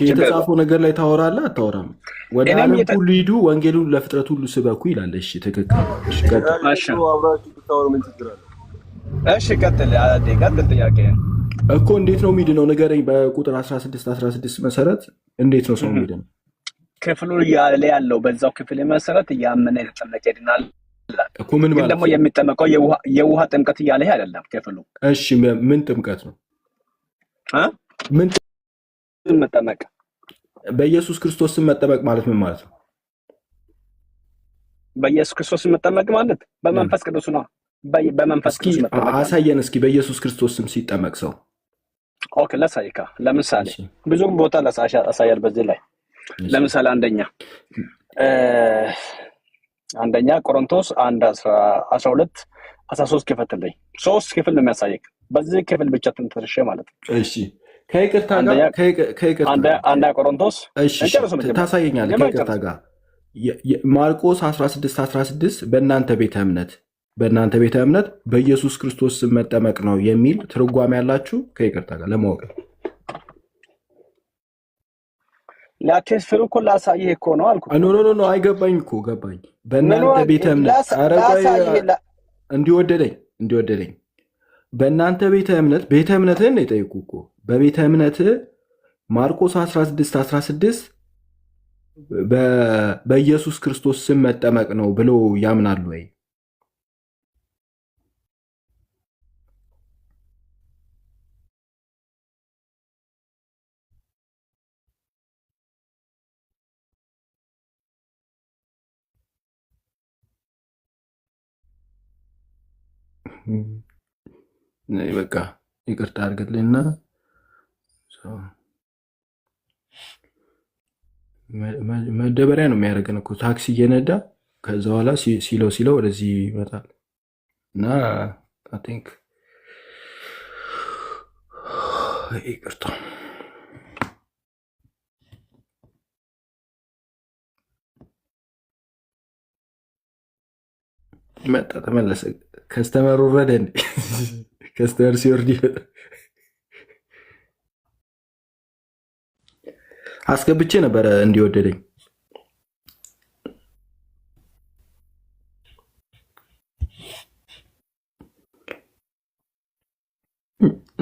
የተጻፈው ነገር ላይ ታወራለህ አታወራም? ወደ ዓለም ሁሉ ሂዱ ወንጌሉን ለፍጥረት ሁሉ ስበኩ ይላል። እሺ ትክክል። እሺ ቀጥል ጥያቄ እኮ እንዴት ነው የሚድነው ንገረኝ። በቁጥር 16 መሰረት እንዴት ነው ሰው የሚድነው? ክፍሉ ያለ ያለው በዛው ክፍል መሰረት ያመነ የተጠመቀ ይድናል እኮ። ምን ማለት ደግሞ የሚጠመቀው የውሃ ጥምቀት እያለ አይደለም ክፍሉ። እሺ ምን ጥምቀት ነው? ምን መጠመቅ? በኢየሱስ ክርስቶስ ስም መጠመቅ ማለት ምን ማለት ነው? በኢየሱስ ክርስቶስ ስም መጠመቅ ማለት በመንፈስ ቅዱስ ነው። በመንፈስ ቅዱስ መጠመቅ አሳየን እስኪ በኢየሱስ ክርስቶስ ስም ሲጠመቅ ሰው። ኦኬ ለሳይካ ለምሳሌ ብዙ ቦታ አሳያል። በዚህ ላይ ለምሳሌ አንደኛ ቆሮንቶስ 1:12-13 ክፍል 3 ክፍል ነው የሚያሳየክ። በዚህ ክፍል ብቻ ትንትርሽ ማለት ነው። እሺ ከይቅርታ ጋር አንዳ ቆሮንቶስ ታሳየኛለህ። ከይቅርታ ጋር ማርቆስ 16:16 በእናንተ ቤተ እምነት በኢየሱስ ክርስቶስ ስም መጠመቅ ነው የሚል ትርጓሜ ያላችሁ ከይቅርታ ጋር ለማወቅ ላከስ ፍሩኮ ላሳየህ እኮ ነው አልኩ። ኖ አይገባኝ እኮ ገባኝ። በእናንተ ቤተ እምነት እንዲወደደኝ በእናንተ ቤተ እምነትህን ነው የጠየቁ እኮ። በቤተ እምነት ማርቆስ 16:16 በኢየሱስ ክርስቶስ ስም መጠመቅ ነው ብሎ ያምናሉ ወይ? በቃ ይቅርታ አድርግልኝና መደበሪያ ነው የሚያደርገን እኮ ታክሲ እየነዳ ከዛ በኋላ ሲለው ወደዚህ ይመጣል እና አይ ቲንክ ይቅርታ መጣ ተመለሰ። ከስተመር ወረደ እንዴ? ከስተመር ሲወርድ አስገብቼ ነበረ እንዲወደደኝ።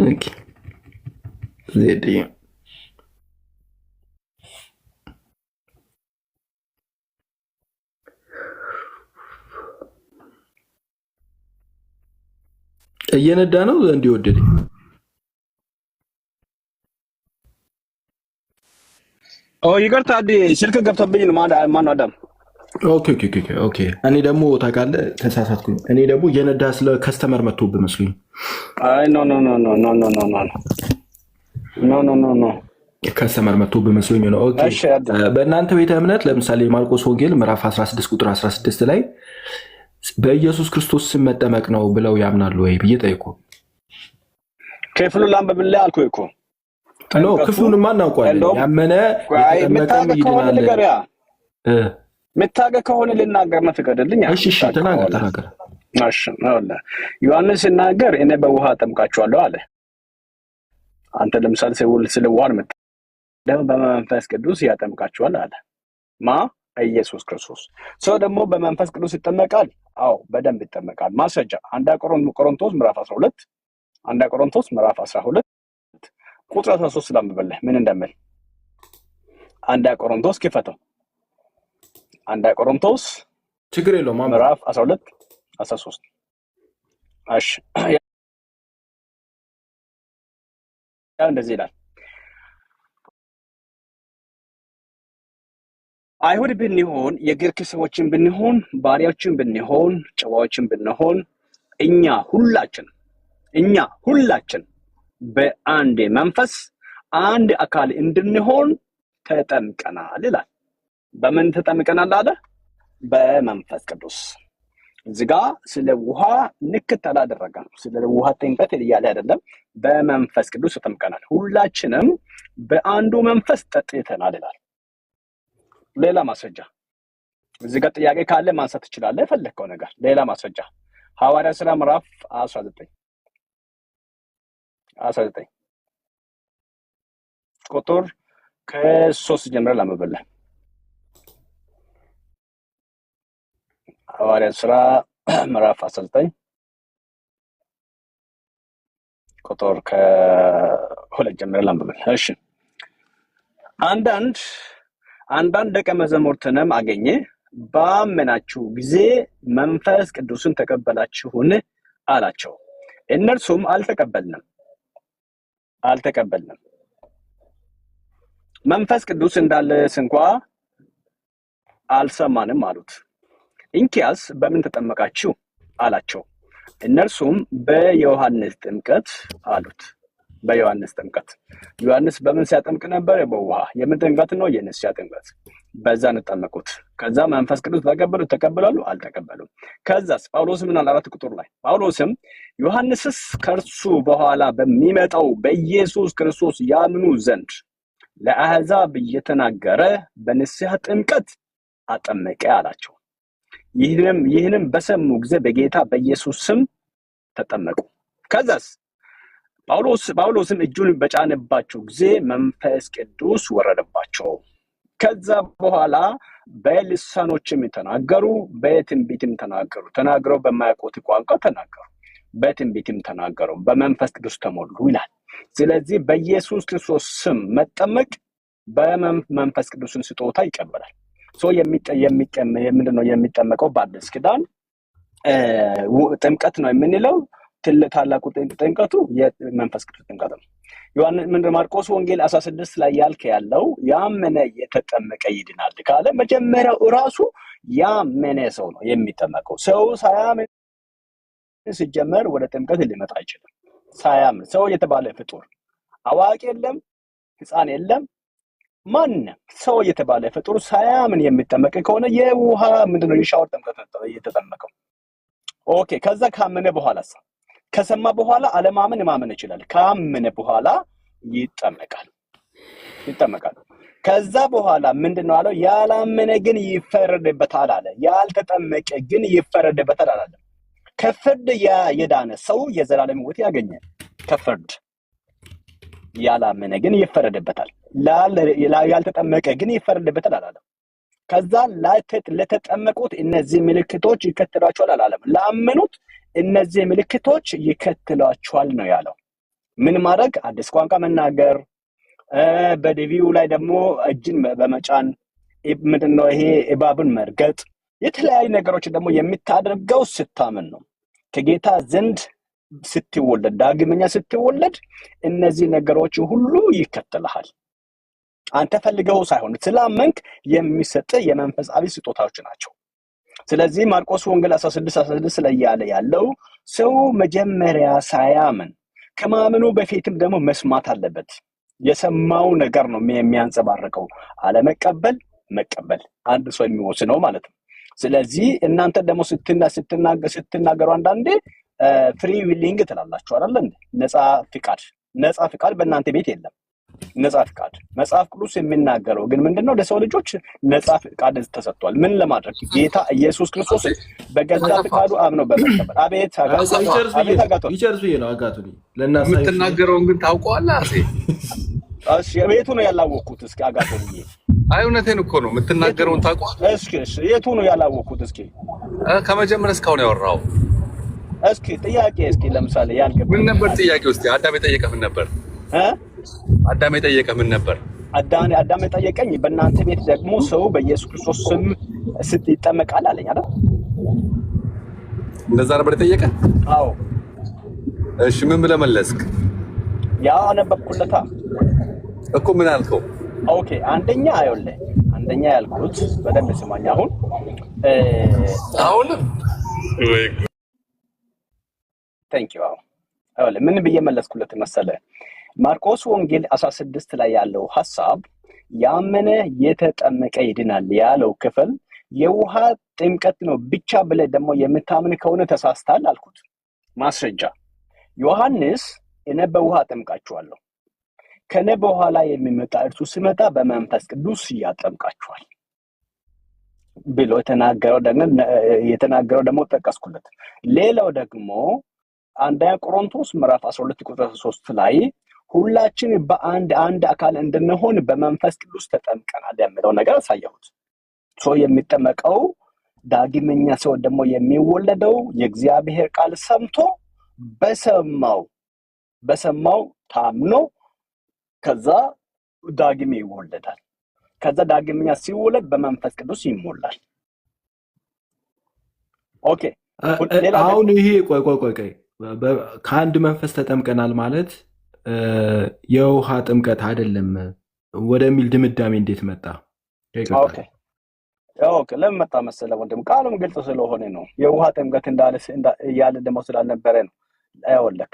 ኦኬ ዜድ እየነዳ ነው እንዲወደደኝ። ይቅርታ ስልክ ገብቶብኝ ነው። ማን አዳም? ኦኬ እኔ ደግሞ ታውቃለህ ተሳሳትኩኝ። እኔ ደግሞ እየነዳ ስለ ከስተመር መጥቶብህ መስሎኝ። አይ ኖ ከስተመር መጥቶብህ መስሎኝ ነው። ኦኬ በእናንተ ቤተ እምነት ለምሳሌ ማርቆስ ወንጌል ምዕራፍ 16 ቁጥር 16 ላይ በኢየሱስ ክርስቶስ ስም መጠመቅ ነው ብለው ያምናሉ ወይ ብዬ ጠይቁ። ክፍሉን ላንብብልህ አልኩህ እኮ። ክፍሉን ማን አውቋል? ያመነ የተጠመቀ ይድናል። ከሆነ ልናገር ነው ፍቀድልኝ። እሺ ተናገር። እሺ ዮሐንስ ሲናገር እኔ በውሃ አጠምቃችኋለሁ አለ። አንተ ለምሳሌ ስለ ውሃ ነው በመንፈስ ቅዱስ ያጠምቃችኋል አለ። ኢየሱስ ክርስቶስ ሰው ደግሞ በመንፈስ ቅዱስ ይጠመቃል። አዎ በደንብ ይጠመቃል። ማስረጃ ቆሮንቶስ ምዕራፍ 12 ቁጥር 13 ላንብብልህ ምን እንደሚል። ቆሮንቶስ ክፈተው። ቆሮንቶስ ችግር የለውም ምዕራፍ 12:13 እሺ እንደዚህ ይላል። አይሁድ ብንሆን የግሪክ ሰዎችን ብንሆን ባሪያዎችን ብንሆን ጨዋዎችን ብንሆን እኛ ሁላችን በአንድ መንፈስ አንድ አካል እንድንሆን ተጠምቀናል ይላል። በምን ተጠምቀናል አለ? በመንፈስ ቅዱስ። እዚህ ጋር ስለ ውሃ ንክት አላደረገም። ስለ ውሃ ጥምቀት እያለ አይደለም። በመንፈስ ቅዱስ ተጠምቀናል። ሁላችንም በአንዱ መንፈስ ጠጥተናል ይላል። ሌላ ማስረጃ እዚህ ጋር ጥያቄ ካለ ማንሳት ትችላለህ። የፈለከው ነገር ሌላ ማስረጃ ሐዋርያ ሥራ ምዕራፍ 19 ቁጥር ከ3 ጀምረን ላንብብልህ። ሐዋርያ ሥራ ምዕራፍ 19 ቁጥር ከ2 ጀምረን ላንብብልህ። እሺ አንዳንድ ደቀ መዛሙርትንም አገኘ። ባመናችሁ ጊዜ መንፈስ ቅዱስን ተቀበላችሁን አላቸው። እነርሱም አልተቀበልንም፣ መንፈስ ቅዱስ እንዳለስ እንኳ አልሰማንም አሉት። እንኪያስ በምን ተጠመቃችሁ አላቸው። እነርሱም በዮሐንስ ጥምቀት አሉት። በዮሐንስ ጥምቀት። ዮሐንስ በምን ሲያጠምቅ ነበር? በውሃ። የምን ጥምቀት ነው? የንስሐ ጥምቀት። በዛ ተጠመቁት። ከዛ መንፈስ ቅዱስ ተቀበሉ? አልተቀበሉም። ከዛስ ጳውሎስ ምን አለ? 4 ቁጥር ላይ ጳውሎስም ዮሐንስስ ከእርሱ በኋላ በሚመጣው በኢየሱስ ክርስቶስ ያምኑ ዘንድ ለአሕዛብ እየተናገረ በንስሐ ጥምቀት አጠመቀ አላቸው። ይህንም በሰሙ ጊዜ በጌታ በኢየሱስ ስም ተጠመቁ። ከዛስ ጳውሎስም እጁን በጫነባቸው ጊዜ መንፈስ ቅዱስ ወረደባቸው። ከዛ በኋላ በልሳኖችም ተናገሩ፣ በትንቢትም ተናግረው በማያውቁት ቋንቋ ተናገሩ፣ በትንቢትም ተናገሩ፣ በመንፈስ ቅዱስ ተሞሉ ይላል። ስለዚህ በኢየሱስ ክርስቶስ ስም መጠመቅ በመንፈስ ቅዱስን ስጦታ ይቀበላል። ምንድነው የሚጠመቀው? በአዲስ ኪዳን ጥምቀት ነው የምንለው። ታላቁ ጥምቀቱ የመንፈስ ቅዱስ ጥምቀት ነው። ማርቆስ ወንጌል 16 ላይ ያለው ያመነ የተጠመቀ ይድናል ካለ መጀመሪያው ራሱ ያመነ ሰው ነው የሚጠመቀው። ሰው ሳያምን ሲጀመር ወደ ጥምቀት ሊመጣ አይችልም። ሳያምን ሰው የተባለ ፍጡር አዋቂ የለም፣ ሕፃን የለም፣ ማንም ሰው የተባለ ፍጡር ሳያምን የሚጠመቅ ከሆነ የውሃ ምንድነው የሻወር ጥምቀት የተጠመቀው። ኦኬ። ከዛ ካመነ በኋላ ከሰማ በኋላ አለማመን ማመን ይችላል። ካመነ በኋላ ይጠመቃል። ከዛ በኋላ ምንድነው አለው? ያላመነ ግን ይፈረድበታል አለ። ያልተጠመቀ ግን ይፈረድበታል አለ። ከፍርድ የዳነ ሰው የዘላለም ሕይወት ያገኛል ከፍርድ። ያላመነ ግን ይፈረድበታል፣ ያልተጠመቀ ግን ይፈረድበታል አላለም። ከዛ ለተጠመቁት እነዚህ ምልክቶች ይከተሏቸዋል አላለም። ላመኑት እነዚህ ምልክቶች ይከተሏቸዋል ነው ያለው። ምን ማድረግ? አዲስ ቋንቋ መናገር፣ በዲቪው ላይ ደግሞ እጅን በመጫን ምንድነው ይሄ እባብን መርገጥ፣ የተለያዩ ነገሮች ደግሞ የምታደርገው ስታምን ነው። ከጌታ ዘንድ ስትወለድ፣ ዳግመኛ ስትወለድ እነዚህ ነገሮች ሁሉ ይከተልሃል። አንተ ፈልገው ሳይሆን ስላመንክ የሚሰጥ የመንፈሳዊ ስጦታዎች ናቸው። ስለዚህ ማርቆስ ወንጌል 16 ላይ ያለው ሰው መጀመሪያ ሳያምን ከማመኑ በፊትም ደግሞ መስማት አለበት። የሰማው ነገር ነው የሚያንጸባርቀው። አለመቀበል፣ መቀበል አንድ ሰው የሚወስነው ማለት ነው። ስለዚህ እናንተ ደግሞ ስትናገሩ አንዳንዴ ፍሪ ዊሊንግ ትላላችሁ አይደል እንዴ? ነፃ ፍቃድ በእናንተ ቤት የለም። ነፃ ፍቃድ መጽሐፍ ቅዱስ የሚናገረው ግን ምንድነው? ለሰው ልጆች ነፃ ፍቃድ ተሰጥቷል። ምን ለማድረግ? ጌታ ኢየሱስ ክርስቶስ በገዛ ፍቃዱ አምነው በመቀበል። አቤት ይጨርሱ ነው አጋቱ ለናሳ የምትናገረውን ግን ታውቀዋለህ። እሺ የቱ ነው ያላወቅኩት? እስኪ አጋቱ አይ እውነቴን እኮ ነው። የምትናገረውን ታውቀዋለህ? እስኪ የቱ ነው ያላወቅኩት? እስኪ ከመጀመሪያ እስካሁን ያወራው እስኪ ጥያቄ እስኪ ለምሳሌ ያልገባ ምን ነበር ጥያቄ? ውስጥ አዳም የጠየቀህ ምን ነበር? አዳም የጠየቀህ ምን ነበር? አዳም የጠየቀኝ በእናንተ ቤት ደግሞ ሰው በኢየሱስ ክርስቶስ ስም ይጠመቃል አለኝ አይደል? እንደዛ ነበር የጠየቀህ? አዎ። እሺ ምን ብለህ መለስክ? ያው አነበብኩለታ እኮ ምን አልከው? ኦኬ አንደኛ ያልኩት በደንብ ስማኝ። አሁን ታንክ ዩ። ምን ብዬ መለስኩለት መሰለህ? ማርቆስ ወንጌል 16 ላይ ያለው ሐሳብ ያመነ የተጠመቀ ይድናል ያለው ክፍል የውሃ ጥምቀት ነው ብቻ ብለህ ደግሞ የምታምን ከሆነ ተሳስተሃል አልኩት። ማስረጃ ዮሐንስ እኔ በውሃ አጠምቃችኋለሁ፣ ከኔ በኋላ የሚመጣ እርሱ ሲመጣ በመንፈስ ቅዱስ ያጠምቃችኋል። ብሎ የተናገረው ደግሞ ጠቀስኩለት። ሌላው ደግሞ አንደኛ ቆሮንቶስ ምዕራፍ 12 ቁጥር 3 ላይ ሁላችን በአንድ አካል እንድንሆን በመንፈስ ቅዱስ ተጠምቀናል የሚለው ነገር አሳየሁት። ሰው የሚጠመቀው ዳግመኛ ሰው ደግሞ የሚወለደው የእግዚአብሔር ቃል ሰምቶ በሰማው ታምኖ ከዛ ዳግም ይወለዳል። ከዛ ዳግመኛ ሲወለድ በመንፈስ ቅዱስ ይሞላል። ኦኬ አሁን ይሄ ቆይ ከአንድ መንፈስ ተጠምቀናል ማለት የውሃ ጥምቀት አይደለም ወደሚል ድምዳሜ እንዴት መጣ? ኦኬ ለምን መጣ መሰለህ ወንድም? ቃሉም ግልጽ ስለሆነ ነው። የውሃ ጥምቀት እያለ ደግሞ ስላልነበረ ነው። አይወለክ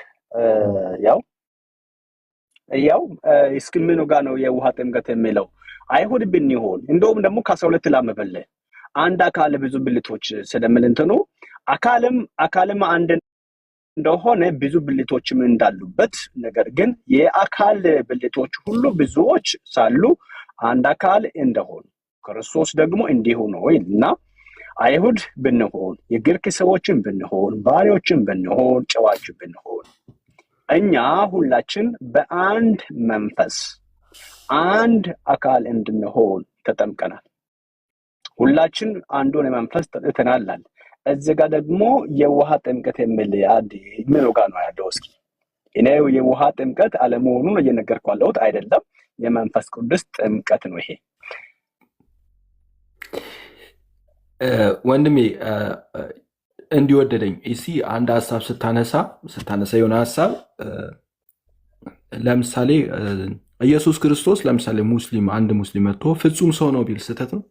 ያው እስኪ ምኑ ጋር ነው የውሃ ጥምቀት የሚለው? አይሁድ ብንሆን እንደውም ደግሞ ከ12 ላመበለ አንድ አካል ብዙ ብልቶች ስለምን እንትኑ አካልም አንድ እንደሆነ ብዙ ብልቶችም እንዳሉበት፣ ነገር ግን የአካል ብልቶች ሁሉ ብዙዎች ሳሉ አንድ አካል እንደሆኑ ክርስቶስ ደግሞ እንዲሁ ነው እና አይሁድ ብንሆን የግሪክ ሰዎችን ብንሆን ባሪያዎችን ብንሆን ጨዋችን ብንሆን እኛ ሁላችን በአንድ መንፈስ አንድ አካል እንድንሆን ተጠምቀናል። ሁላችን አንዱን መንፈስ ጠጥተናል። እዚህ ጋር ደግሞ የውሃ ጥምቀት የሚል ምን ጋር ነው ያለው? እስኪ እኔ የውሃ ጥምቀት አለመሆኑን እየነገርኩ ያለሁት አይደለም፣ የመንፈስ ቅዱስ ጥምቀት ነው ይሄ። ወንድሜ እንዲወደደኝ አንድ ሀሳብ ስታነሳ የሆነ ሀሳብ ለምሳሌ ኢየሱስ ክርስቶስ ለምሳሌ አንድ ሙስሊም መጥቶ ፍጹም ሰው ነው ቢል ስህተት ነው?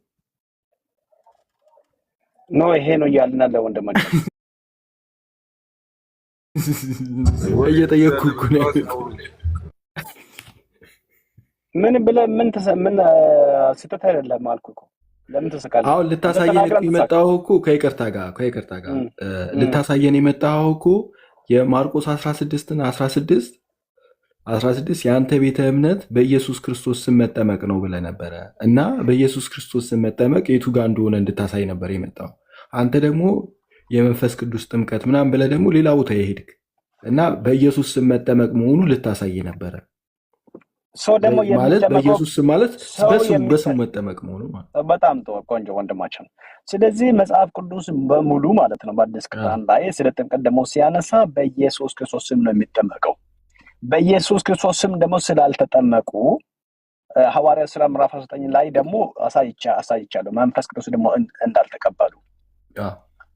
ኖ ይሄ ነው እያልን አለ ወንድማችን። እየጠየቅኩ እኮ ነው። ምን ብለህ ምን ስህተት አይደለም አልኩ እኮ። ለምን ተሰቃለ? አሁን ልታሳየን የመጣው እኮ ከይቅርታ ጋር ልታሳየን የመጣው እኮ የማርቆስ 16 የአንተ ቤተ እምነት በኢየሱስ ክርስቶስ ስም መጠመቅ ነው ብለህ ነበረ እና በኢየሱስ ክርስቶስ ስም መጠመቅ የቱ ጋር እንደሆነ እንድታሳይ ነበር የመጣው። አንተ ደግሞ የመንፈስ ቅዱስ ጥምቀት ምናምን ብለህ ደግሞ ሌላ ቦታ የሄድክ እና በኢየሱስ ስም መጠመቅ መሆኑ ልታሳይ ነበረ። ማለት በኢየሱስ ስም ማለት በስሙ መጠመቅ መሆኑ ማለት። በጣም ቆንጆ ወንድማችን። ስለዚህ መጽሐፍ ቅዱስ በሙሉ ማለት ነው በአዲስ ኪዳን ላይ ስለ ጥምቀት ደግሞ ሲያነሳ በኢየሱስ ክርስቶስ ስም ነው የሚጠመቀው። በኢየሱስ ክርስቶስ ስም ደግሞ ስላልተጠመቁ ሐዋርያት ሥራ ምዕራፍ 9 ላይ ደግሞ አሳይቻለሁ መንፈስ ቅዱስ ደግሞ እንዳልተቀበሉ።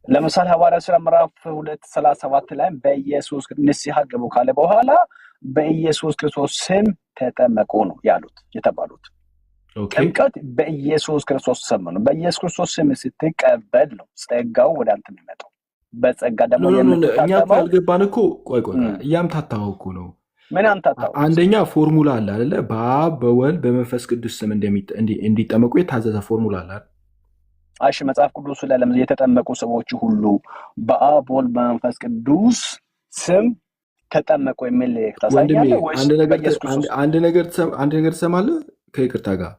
ለምሳሌ ሐዋርያት ሥራ ምዕራፍ 2:37 ላይ በኢየሱስ ንስሐ ግቡ ካለ በኋላ በኢየሱስ ክርስቶስ ስም ተጠመቁ ነው የተባሉት። ጥምቀት በኢየሱስ ክርስቶስ ስም ነው። በኢየሱስ ክርስቶስ ስም ስትቀበል ነው ጸጋው ወደ አንተ የሚመጣው። በጸጋ ደግሞ እኛ ካልገባን እኮ ቆይ እያምታታኸው እኮ ነው። ምን አምታታው? አንደኛ ፎርሙላ አለ አይደለ? በአብ በወልድ በመንፈስ ቅዱስ ስም እንዲጠመቁ የታዘዘ ፎርሙላ አለ አይደል? እሺ መጽሐፍ ቅዱስ ላይ ለምን የተጠመቁ ሰዎች ሁሉ በአብ በወልድ በመንፈስ ቅዱስ ስም ተጠመቁ የሚል ታሳያለህ ወይስ? አንድ ነገር ትሰማለህ? ከይቅርታ ጋር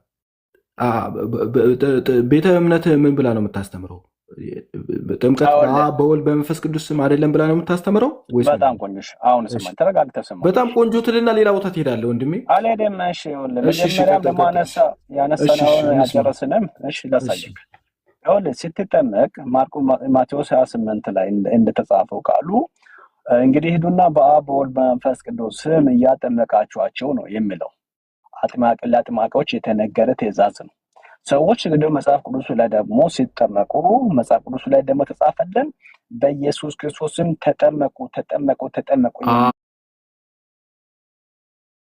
ቤተ እምነት ምን ብላ ነው የምታስተምረው? ጥምቀት በወልድ በመንፈስ ቅዱስ ስም አይደለም ብላ ነው የምታስተምረው ወይስ? በጣም ቆንጆ። አሁን ስማ፣ ተረጋግተህ ስማ። በጣም ቆንጆ ትልና ሌላ ቦታ ትሄዳለህ ወንድሜ። አልሄድም። እሺ መጀመሪያ ያነሳነውን ያጨረስንም። እሺ ላሳይህ። ስትጠመቅ ማቴዎስ 28 ላይ እንደተጻፈው ቃሉ እንግዲህ ሂዱና በአብ በወልድ በመንፈስ ቅዱስ ስም እያጠመቃችኋቸው ነው የሚለው ለአጥማቂዎች የተነገረ ትእዛዝ ነው። ሰዎች እንግዲህ መጽሐፍ ቅዱስ ላይ ደግሞ ሲጠመቁ መጽሐፍ ቅዱስ ላይ ደግሞ ተጻፈልን በኢየሱስ ክርስቶስ ስም ተጠመቁ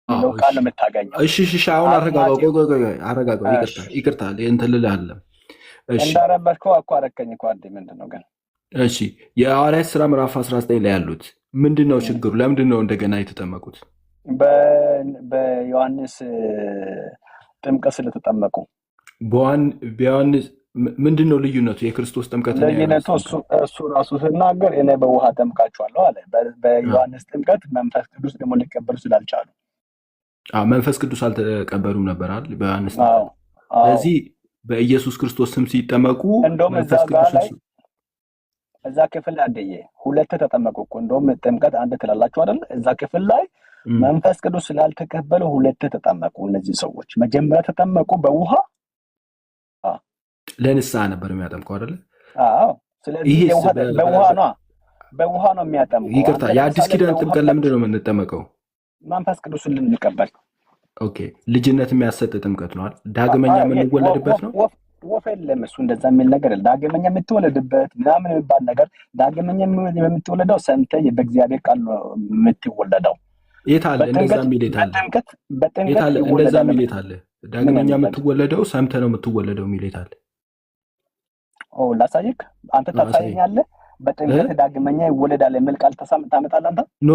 የሚለው ቃል የምታገኘው። እሺ አሁን አረጋጋው። ይቅርታ እንትን ልልህ አለ እንዳረበድከው እኮ አረከኝ እኮ አንዴ። ምንድን ነው ግን? እሺ የሐዋርያት ሥራ ምዕራፍ 19 ላይ ያሉት ምንድን ነው ችግሩ? ለምንድን ነው እንደገና የተጠመቁት? በዮሐንስ ጥምቀት ስለተጠመቁ። በዮሐንስ ምንድን ነው ልዩነቱ? የክርስቶስ ጥምቀት ልዩነቱ እሱ ራሱ ሲናገር እኔ በውሃ ጠምቃችኋለሁ አለ። በዮሐንስ ጥምቀት መንፈስ ቅዱስ ደግሞ ሊቀበሉ ስላልቻሉ መንፈስ ቅዱስ አልተቀበሉም ነበር አይደል? በዮሐንስ ስለዚህ በኢየሱስ ክርስቶስ ስም ሲጠመቁ እንደውም እዛ መንፈስ ጋር ቅዱስን ላይ እዛ ክፍል አደየ ሁለት ተጠመቁ እኮ እንደውም ጥምቀት አንድ ትላላችሁ አይደል? እዛ ክፍል ላይ መንፈስ ቅዱስ ስላልተቀበሉ ሁለት ተጠመቁ። እነዚህ ሰዎች መጀመሪያ ተጠመቁ በውሃ ለንስሐ ነበር የሚያጠምቀው አይደል? አዎ። ስለዚህ በውሃ ነው የሚያጠምቀው። ይቅርታ፣ የአዲስ ኪዳን ጥምቀት ለምንድን ነው የምንጠመቀው? መንፈስ ቅዱስን ልንቀበል። ኦኬ፣ ልጅነት የሚያሰጥ ጥምቀት ነው አይደል? ዳግመኛ የምንወለድበት ነው። ወፍ የለም እሱ እንደዛ የሚል ነገር ዳግመኛ የምትወለድበት ምናምን የሚባል ነገር ዳግመኛ የምትወለደው ሰምተህ በእግዚአብሔር ቃል ነው የምትወለደው። የት አለ እንደዛ የሚል? የት አለ እንደዛ የሚል? የት አለ ዳግመኛ የምትወለደው ሰምተህ ነው የምትወለደው የሚል? የት አለ? ላሳይክ። አንተ ታሳየኛለህ። በጥምቀት ዳግመኛ ይወለዳል የሚል ቃል ታመጣለህ አንተ? ኖ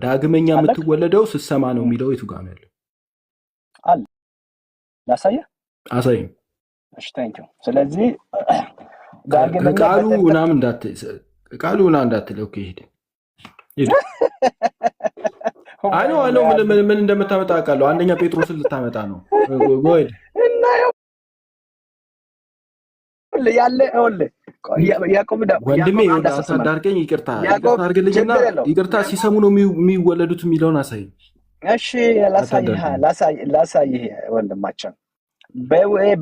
ዳግመኛ የምትወለደው ስትሰማ ነው የሚለው። የቱ ጋር ነው ያለው? አለ። ላሳየህ። አሳይኝ። እሺ፣ ታንኪዩ። ስለዚህ ዳግመኛ ቃሉ ምናምን እንዳትል። ኦኬ፣ ሂድ። አይ ነው ምን እንደምታመጣ አውቃለሁ። አንደኛ ጴጥሮስን ልታመጣ ነው። ጎይድ እና ያለ ያዕቆብ ወንድሜ አሳዳርገኝ። ይቅርታ አድርግልኝና ይቅርታ ሲሰሙ ነው የሚወለዱት የሚለውን አሳይ። እሺ፣ ላሳይህ ወንድማችን።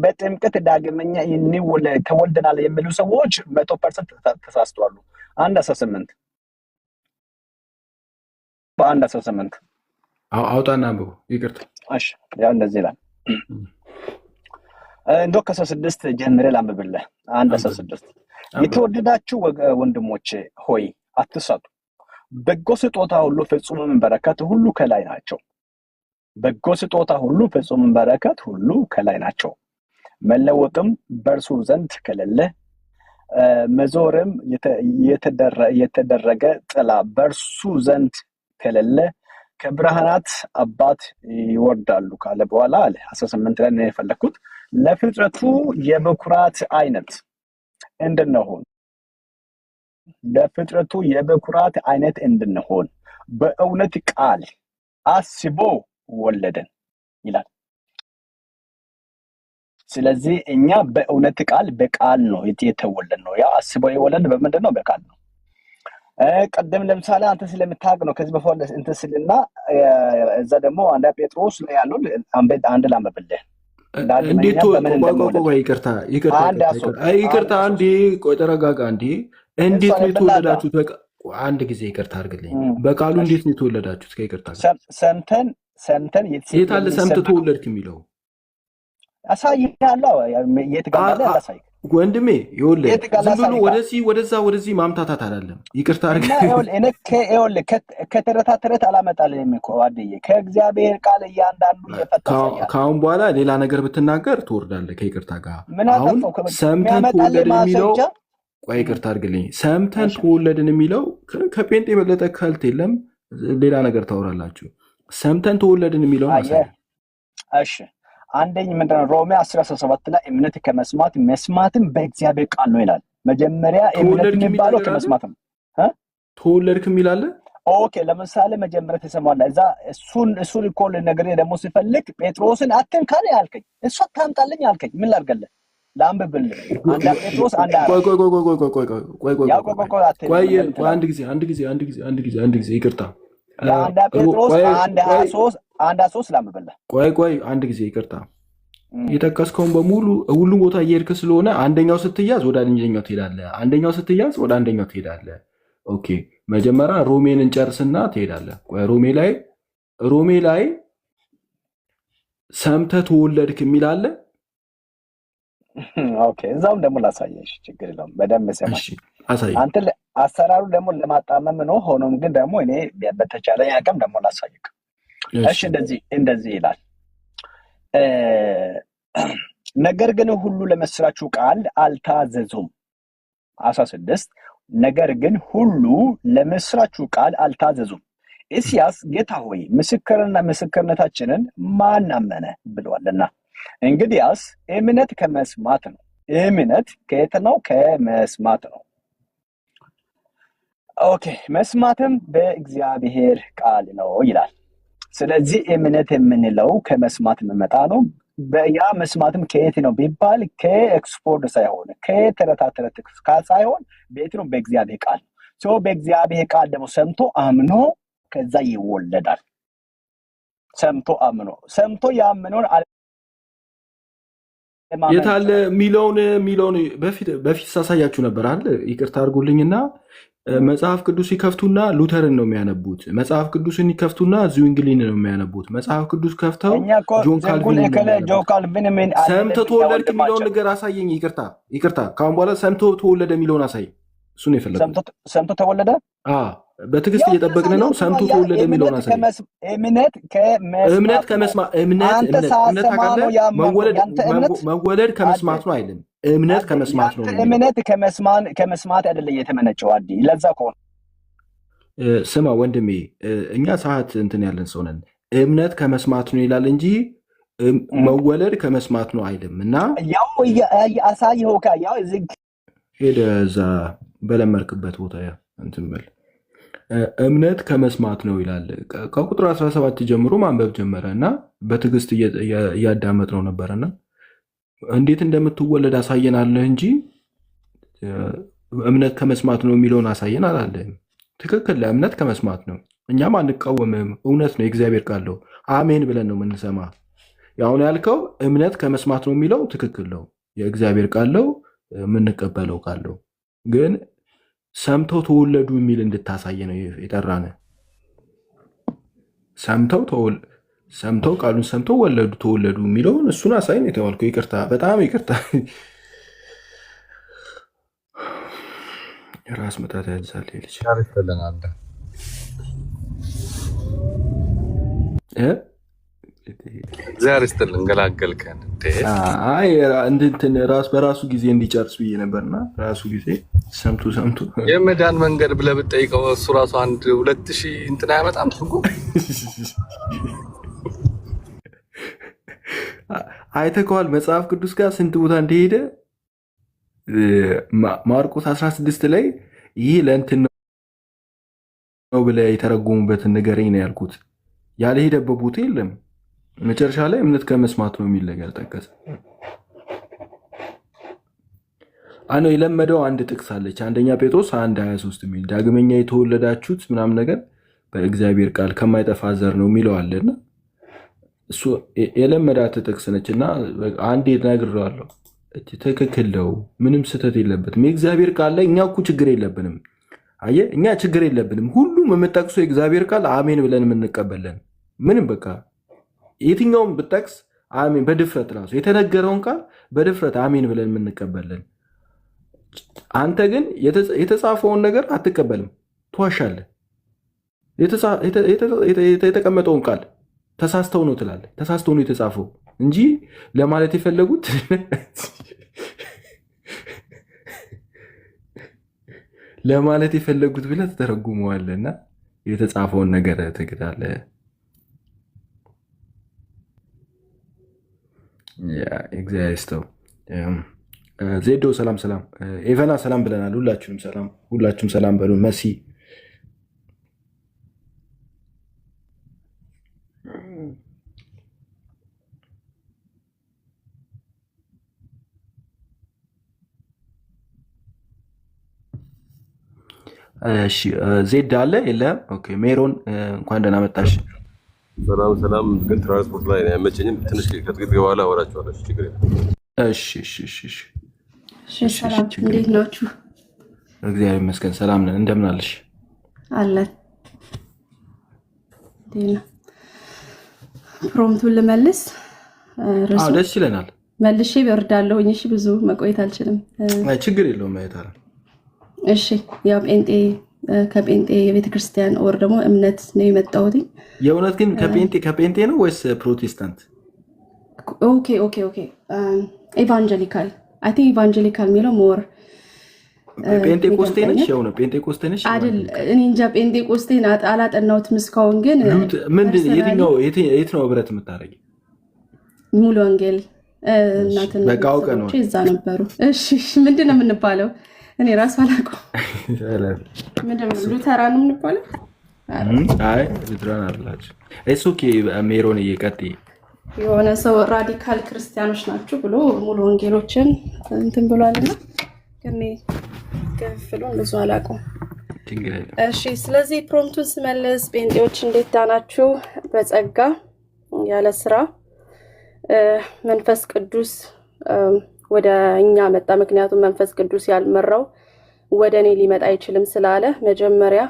በጥምቀት ዳግመኛ ተወልደናል የሚሉ ሰዎች 100% ተሳስተዋል። 1:18 በ1:18 አውጣና አንብቡ። ይቅርታ። እሺ፣ ያው እንደዚህ ይላል። እንደው ከ6 ጀምሬ ላንብብልህ። 1:16 የተወደዳችሁ ወንድሞቼ ሆይ አትሳቱ፣ በጎ ስጦታ ሁሉ ፍጹም በረከት ሁሉ ከላይ ናቸው። በጎ ስጦታ ሁሉ ፍጹም በረከት ሁሉ ከላይ ናቸው። መለወጥም በእርሱ ዘንድ ከሌለ፣ መዞርም የተደረገ ጥላ በእርሱ ዘንድ ከሌለ ከብርሃናት አባት ይወርዳሉ ካለ በኋላ አለ 18 ላይ ነው የፈለኩት። ለፍጥረቱ የበኩራት አይነት እንድንሆን በእውነት ቃል አስቦ ወለደን ይላል። ስለዚህ እኛ በእውነት ቃል በቃል ነው የተወለድ ነው። ያ አስቦ የወለድ በምንድን ነው? በቃል ነው። ቀደም ለምሳሌ አንተ ስለምታውቅ ነው ከዚህ በኋላ እንትን ስልና እዛ ደግሞ አንድ ጴጥሮስ ላይ ያለው አንድ ላንብብልህ። እንዴት ይቅርታ አንዴ ቆይ ተረጋጋ። እንዴት ነው የተወለዳችሁት? በቃ አንድ ጊዜ ይቅርታ አድርግልኝ። በቃሉ እንዴት ነው የተወለዳችሁት? ከይቅርታ ጋር ሰምተን የት አለ ሰምተህ ተወለድክ የሚለው? አሳይሃለሁ። የት ጋር አለ? አሳይ ወንድሜ። ይኸውልህ ዝም ብሎ ወደዚህ ማምታታት አይደለም። ይቅርታ አድርግልኝ። ከተረት አላመጣልህም እኮ አድዬ ከእግዚአብሔር ቃል እያንዳንዱ እየፈታኝ ከአሁን በኋላ ሌላ ነገር ብትናገር ትወርዳለህ ከይቅርታ ጋር። አሁን ሰምተን ተወለድን የሚለው ቆይ ይቅርታ አድርግልኝ። ሰምተን ተወለድን የሚለው ከጴንጤ የበለጠ ከልት የለም። ሌላ ነገር ታወራላችሁ። ሰምተን ተወለድን የሚለውን አሳይ። እሺ፣ አንደኛ ምንድነው? ሮሜ 10:17 ላይ እምነት ከመስማት መስማትም በእግዚአብሔር ቃል ነው ይላል። መጀመሪያ እምነት የሚባለው ከመስማት ነው። ተወለድክ የሚል አለ። ኦኬ፣ ለምሳሌ መጀመሪያ ተሰማለ እዛ እሱን እኮ ነገር ደግሞ ሲፈልግ ጴጥሮስን አትንካኝ አልከኝ። እሱ ታምጣልኝ አልከኝ። ምን ላድርግልህ? ላንብብልህ። አንድ ጴጥሮስ አንድ ጊዜ ይቅርታ። አንድ ጴጥሮስ 1:23 ላንብብልህ። ቆይ አንድ ጊዜ ይቅርታ። የጠቀስከውን በሙሉ ሁሉም ቦታ እየሄድክ ስለሆነ አንደኛው ስትያዝ ወደ አንደኛው ትሄዳለህ፣ አንደኛው ስትያዝ ወደ አንደኛው ትሄዳለህ። ኦኬ፣ መጀመሪያ ሮሜን እንጨርስና ትሄዳለህ። ቆይ ሮሜ ላይ ሰምተህ ተወለድክ የሚል አለ። ኦኬ፣ እዛውም ደግሞ ላሳየሽ፣ ችግር የለውም። በደንብ ሰማሽ። አንተ አሰራሩ ደግሞ ለማጣመም ነው። ሆኖም ግን ደግሞ እኔ በተቻለኝ አቅም ደግሞ ላሳይክ። እሺ፣ እንደዚህ ይላል። ነገር ግን ሁሉ ለመስራቹ ቃል አልታዘዙም። 16 ነገር ግን ሁሉ ለመስራቹ ቃል አልታዘዙም። ኢሳይያስ ጌታ ሆይ ምስክርነታችንን ማን አመነ ብሏልና። እንግዲያስ እምነት ከመስማት ነው። እምነት ከየት ነው? ከመስማት ነው። ኦኬ፣ መስማትም በእግዚአብሔር ቃል ነው ይላል። ስለዚህ እምነት የምንለው ከመስማት የሚመጣ ነው። ያ መስማትም ከየት ነው ቢባል ከኤክስፖርድ ሳይሆን ከተረታ ተረት ሳይሆን ቤት ነው በእግዚአብሔር ቃል ሰው በእግዚአብሔር ቃል ደግሞ ሰምቶ አምኖ ከዛ ይወለዳል። ሰምቶ ያመነውን የታለ ሚለውን በፊት ሳሳያችሁ ነበር አይደል? ይቅርታ አድርጉልኝና መጽሐፍ ቅዱስ ይከፍቱና ሉተርን ነው የሚያነቡት። መጽሐፍ ቅዱስን ይከፍቱና ዝዊንግሊን ነው የሚያነቡት። መጽሐፍ ቅዱስ ከፍተው ጆን ካልቪን ሰምተህ ተወለድክ የሚለውን ነገር አሳየኝ። ይቅርታ ካሁን በኋላ ሰምቶ ተወለደ የሚለውን አሳይ። እሱን የፈለግኩት ሰምቶ ተወለደ። በትዕግስት እየጠበቅን ነው። ሰምቶ ተወለደ የሚለውን አሳይ። መወለድ ከመስማት ነው አይልም። እምነት ከመስማት ነው። እምነት ከመስማት አይደለም የተመነጨው። አዲ ለዛ ከሆነ ስማ ወንድሜ፣ እኛ ሰዓት እንትን ያለን ሰው ነን። እምነት ከመስማት ነው ይላል እንጂ መወለድ ከመስማት ነው አይልም። እና ያው አሳየው ያው ሄደ እዛ በለመርክበት ቦታ ያ እንትን በል እምነት ከመስማት ነው ይላል። ከቁጥር 17 ጀምሮ ማንበብ ጀመረ እና በትዕግስት እያዳመጥ ነው ነበረና እንዴት እንደምትወለድ አሳየናለህ እንጂ እምነት ከመስማት ነው የሚለውን አሳየን አላለህም። ትክክል፣ ለእምነት ከመስማት ነው። እኛም አንቃወምም። እውነት ነው፣ የእግዚአብሔር ቃል ነው። አሜን ብለን ነው የምንሰማ። ያሁን ያልከው እምነት ከመስማት ነው የሚለው ትክክል ነው፣ የእግዚአብሔር ቃል ነው፣ የምንቀበለው ቃል ነው። ግን ሰምተው ተወለዱ የሚል እንድታሳየ ነው የጠራነ። ሰምተው ቃሉን ሰምተው ተወለዱ የሚለውን እሱን አሳይን የተባልከው። ይቅርታ፣ በጣም ይቅርታ። ራስ መታት ያዛል ልጅ ዛሬ ስትልን ገላገልከን። እንትን ራስ በራሱ ጊዜ እንዲጨርስ ብዬ ነበርና ራሱ ጊዜ ሰምቶ የመዳን መንገድ ብለህ ብትጠይቀው እሱ ራሱ 2000 እንትን አያመጣም። አይተከዋል መጽሐፍ ቅዱስ ጋር ስንት ቦታ እንደሄደ። ማርቆስ 16 ላይ ይህ ለእንትን ነው ብለህ የተረጎሙበትን ንገረኝ ነው ያልኩት። ያልሄደበት ቦታ የለም። መጨረሻ ላይ እምነት ከመስማት ነው የሚል ነገር ጠቀሰ። አኖ የለመደው አንድ ጥቅስ አለች፣ አንደኛ ጴጥሮስ 1:23 የሚል ዳግመኛ የተወለዳችሁት ምናምን ነገር በእግዚአብሔር ቃል ከማይጠፋ ዘር ነው የሚለው አለና እሱ የለመዳት ጥቅስ ነች። እና አንዴ ነግሬዋለሁ፣ ትክክል ነው፣ ምንም ስህተት የለበትም። የእግዚአብሔር ቃል ላይ እኛ እኮ ችግር የለብንም። አየህ፣ እኛ ችግር የለብንም። ሁሉም የምጠቅሱ የእግዚአብሔር ቃል አሜን ብለን የምንቀበለን ምንም በቃ የትኛውም ብጠቅስ አሜን በድፍረት ራሱ የተነገረውን ቃል በድፍረት አሜን ብለን የምንቀበለን። አንተ ግን የተጻፈውን ነገር አትቀበልም፣ ትዋሻለህ። የተቀመጠውን ቃል ተሳስተው ነው ትላለህ። ተሳስተው ነው የተጻፈው እንጂ ለማለት የፈለጉት ብለህ ተተረጉመዋለህና የተጻፈውን ነገር ትክዳለህ። እግዚአብሔር ይስጠው። ዜዶ ሰላም፣ ኤቨና ሰላም ብለናል። ሁላችሁም ሰላም በሉ። መሲ ዜድ አለ የለም? ኦኬ ሜሮን እንኳን ደህና መጣሽ። ሰላም። ግን ትራንስፖርት ላይ አይመቸኝም። ትንሽ ከጥቂት በኋላ አወራችኋለሁ። ችግር የለም። ሰላም፣ እንዴት ናችሁ? እግዚአብሔር ይመስገን ሰላም ነን። እንደምን አለሽ? አለን። ፕሮምቱን ልመልስ። ደስ ይለናል። መልሼ በርዳለሁኝ። እሺ፣ ብዙ መቆየት አልችልም። ችግር የለውም። ማየት አለ። እሺ፣ ያው ከጴንጤ የቤተክርስቲያን ወር ደግሞ እምነት ነው የመጣሁት። የእውነት ግን ከጴንጤ ነው ወይስ ፕሮቴስታንት? ኦኬ ኢቫንጀሊካል አይ ቲንክ ኢቫንጀሊካል የሚለው ሞር ጴንጤቆስቴ ነች። የሆነ ጴንጤቆስቴ ነች አይደል? እኔ እንጃ ጴንጤቆስቴን አላጠናሁትም እስካሁን። ግን የት ነው ህብረት የምታደርጊው? ሙሉ ወንጌል እናትና በቃ አውቀ ነው እዛ ነበሩ። እሺ ምንድን ነው የምንባለው? እኔ ራሱ አላውቀውም። ምንድን ነው ሉተራን ነው የምንባለው? አይ ሉተራን አላችሁ። እሱ ሜሮን እየቀጥ የሆነ ሰው ራዲካል ክርስቲያኖች ናቸው ብሎ ሙሉ ወንጌሎችን እንትን ብሏልና ግን ክፍሉን ብዙ አላውቀውም። እሺ ስለዚህ ፕሮምፕቱን ስመልስ ጴንጤዎች እንዴት ዳናችሁ? በጸጋ ያለ ስራ መንፈስ ቅዱስ ወደ እኛ መጣ። ምክንያቱም መንፈስ ቅዱስ ያልመራው ወደ እኔ ሊመጣ አይችልም ስላለ መጀመሪያ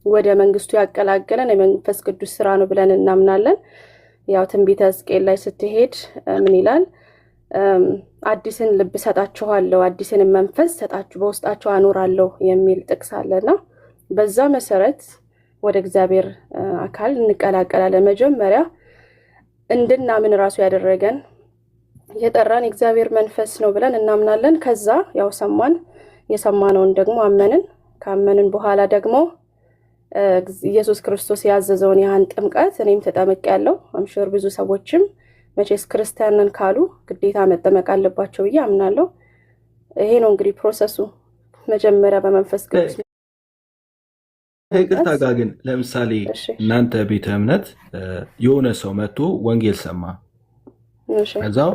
ወደ መንግስቱ ያቀላቀለን የመንፈስ ቅዱስ ስራ ነው ብለን እናምናለን። ያው ትንቢተ ሕዝቅኤል ላይ ስትሄድ ምን ይላል? አዲስን ልብ ሰጣችኋለሁ፣ አዲስን መንፈስ ሰጣችሁ በውስጣችሁ አኖራለሁ የሚል ጥቅስ አለና በዛ መሰረት ወደ እግዚአብሔር አካል እንቀላቀላለን። መጀመሪያ እንድናምን ራሱ ያደረገን የጠራን እግዚአብሔር መንፈስ ነው ብለን እናምናለን። ከዛ ያው ሰማን፣ የሰማነውን ደግሞ አመንን። ካመንን በኋላ ደግሞ ኢየሱስ ክርስቶስ ያዘዘውን ያን ጥምቀት እኔም ተጠምቄያለሁ። አምሹር ብዙ ሰዎችም መቼስ ክርስቲያንን ካሉ ግዴታ መጠመቅ አለባቸው ብዬ አምናለሁ። ይሄ ነው እንግዲህ ፕሮሰሱ። መጀመሪያ በመንፈስ ቅዱስ ይቅርታ ጋር ግን ለምሳሌ እናንተ ቤተ እምነት የሆነ ሰው መጥቶ ወንጌል ሰማ፣ ከዛው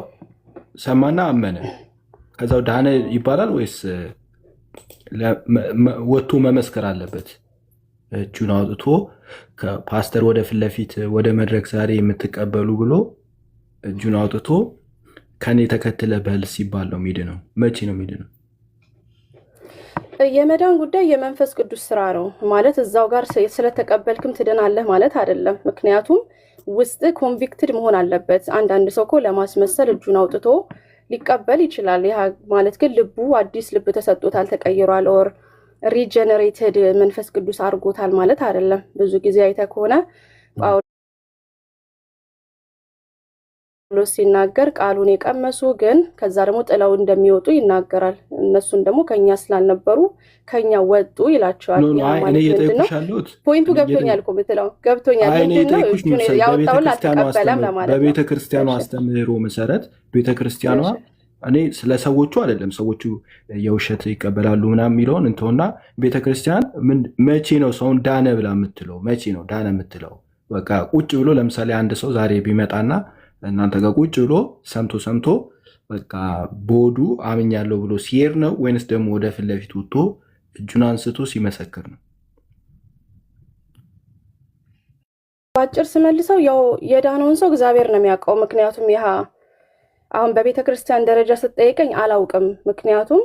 ሰማና አመነ፣ ከዛው ዳነ ይባላል ወይስ ወጥቶ መመስከር አለበት? እጁን አውጥቶ ከፓስተር ወደ ፊት ለፊት ወደ መድረክ ዛሬ የምትቀበሉ ብሎ እጁን አውጥቶ ከኔ ተከትለ በል ሲባል ነው የሚድነው? መቼ ነው የሚድነው? የመዳን ጉዳይ የመንፈስ ቅዱስ ስራ ነው ማለት እዛው ጋር ስለተቀበልክም ትድናለህ ማለት አይደለም። ምክንያቱም ውስጥ ኮንቪክትድ መሆን አለበት። አንዳንድ ሰው እኮ ለማስመሰል እጁን አውጥቶ ሊቀበል ይችላል። ያ ማለት ግን ልቡ አዲስ ልብ ተሰጥቶታል፣ ተቀይሯል፣ ኦር ሪጀነሬትድ መንፈስ ቅዱስ አድርጎታል ማለት አይደለም። ብዙ ጊዜ አይተህ ከሆነ ጳውሎስ ሲናገር ቃሉን የቀመሱ ግን ከዛ ደግሞ ጥለው እንደሚወጡ ይናገራል። እነሱን ደግሞ ከኛ ስላልነበሩ ከኛ ወጡ ይላቸዋል። ፖይንቱ ገብቶኛል እኮ ምትለው ገብቶኛል። ያወጣውን አልተቀበለም ለማለት ነው። በቤተክርስቲያኗ አስተምህሮ መሰረት ቤተክርስቲያኗ እኔ ስለ ሰዎቹ አይደለም፣ ሰዎቹ የውሸት ይቀበላሉ ምናምን የሚለውን እንተውና ቤተክርስቲያን መቼ ነው ሰውን ዳነ ብላ የምትለው? መቼ ነው ዳነ የምትለው? በቃ ቁጭ ብሎ ለምሳሌ አንድ ሰው ዛሬ ቢመጣና እናንተ ጋር ቁጭ ብሎ ሰምቶ በቃ ቦዱ አምኛለሁ ብሎ ሲሄድ ነው ወይንስ ደግሞ ወደ ፊት ለፊት ወጥቶ እጁን አንስቶ ሲመሰክር ነው? ባጭር ስመልሰው ያው የዳነውን ሰው እግዚአብሔር ነው የሚያውቀው። ምክንያቱም ይሄ አሁን በቤተ ክርስቲያን ደረጃ ስትጠይቀኝ አላውቅም። ምክንያቱም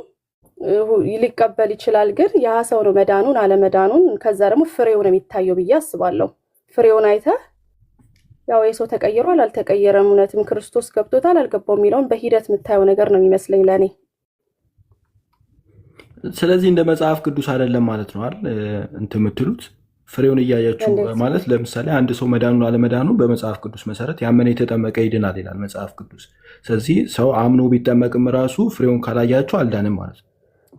ሊቀበል ይችላል፣ ግን ያ ሰው ነው መዳኑን አለመዳኑን ከዛ ደግሞ ፍሬው ነው የሚታየው ብዬ አስባለሁ። ፍሬውን አይተህ ያው የሰው ተቀይሯል አልተቀየረም፣ እውነትም ክርስቶስ ገብቶታል አልገባው የሚለውን በሂደት የምታየው ነገር ነው የሚመስለኝ ለእኔ። ስለዚህ እንደ መጽሐፍ ቅዱስ አይደለም ማለት ነው አይደል እንትን የምትሉት? ፍሬውን እያያችሁ ማለት ለምሳሌ አንድ ሰው መዳኑን አለመዳኑን በመጽሐፍ ቅዱስ መሰረት ያመነ የተጠመቀ ይድናል ይላል መጽሐፍ ቅዱስ። ስለዚህ ሰው አምኖ ቢጠመቅም ራሱ ፍሬውን ካላያችሁ አልዳንም ማለት ነው።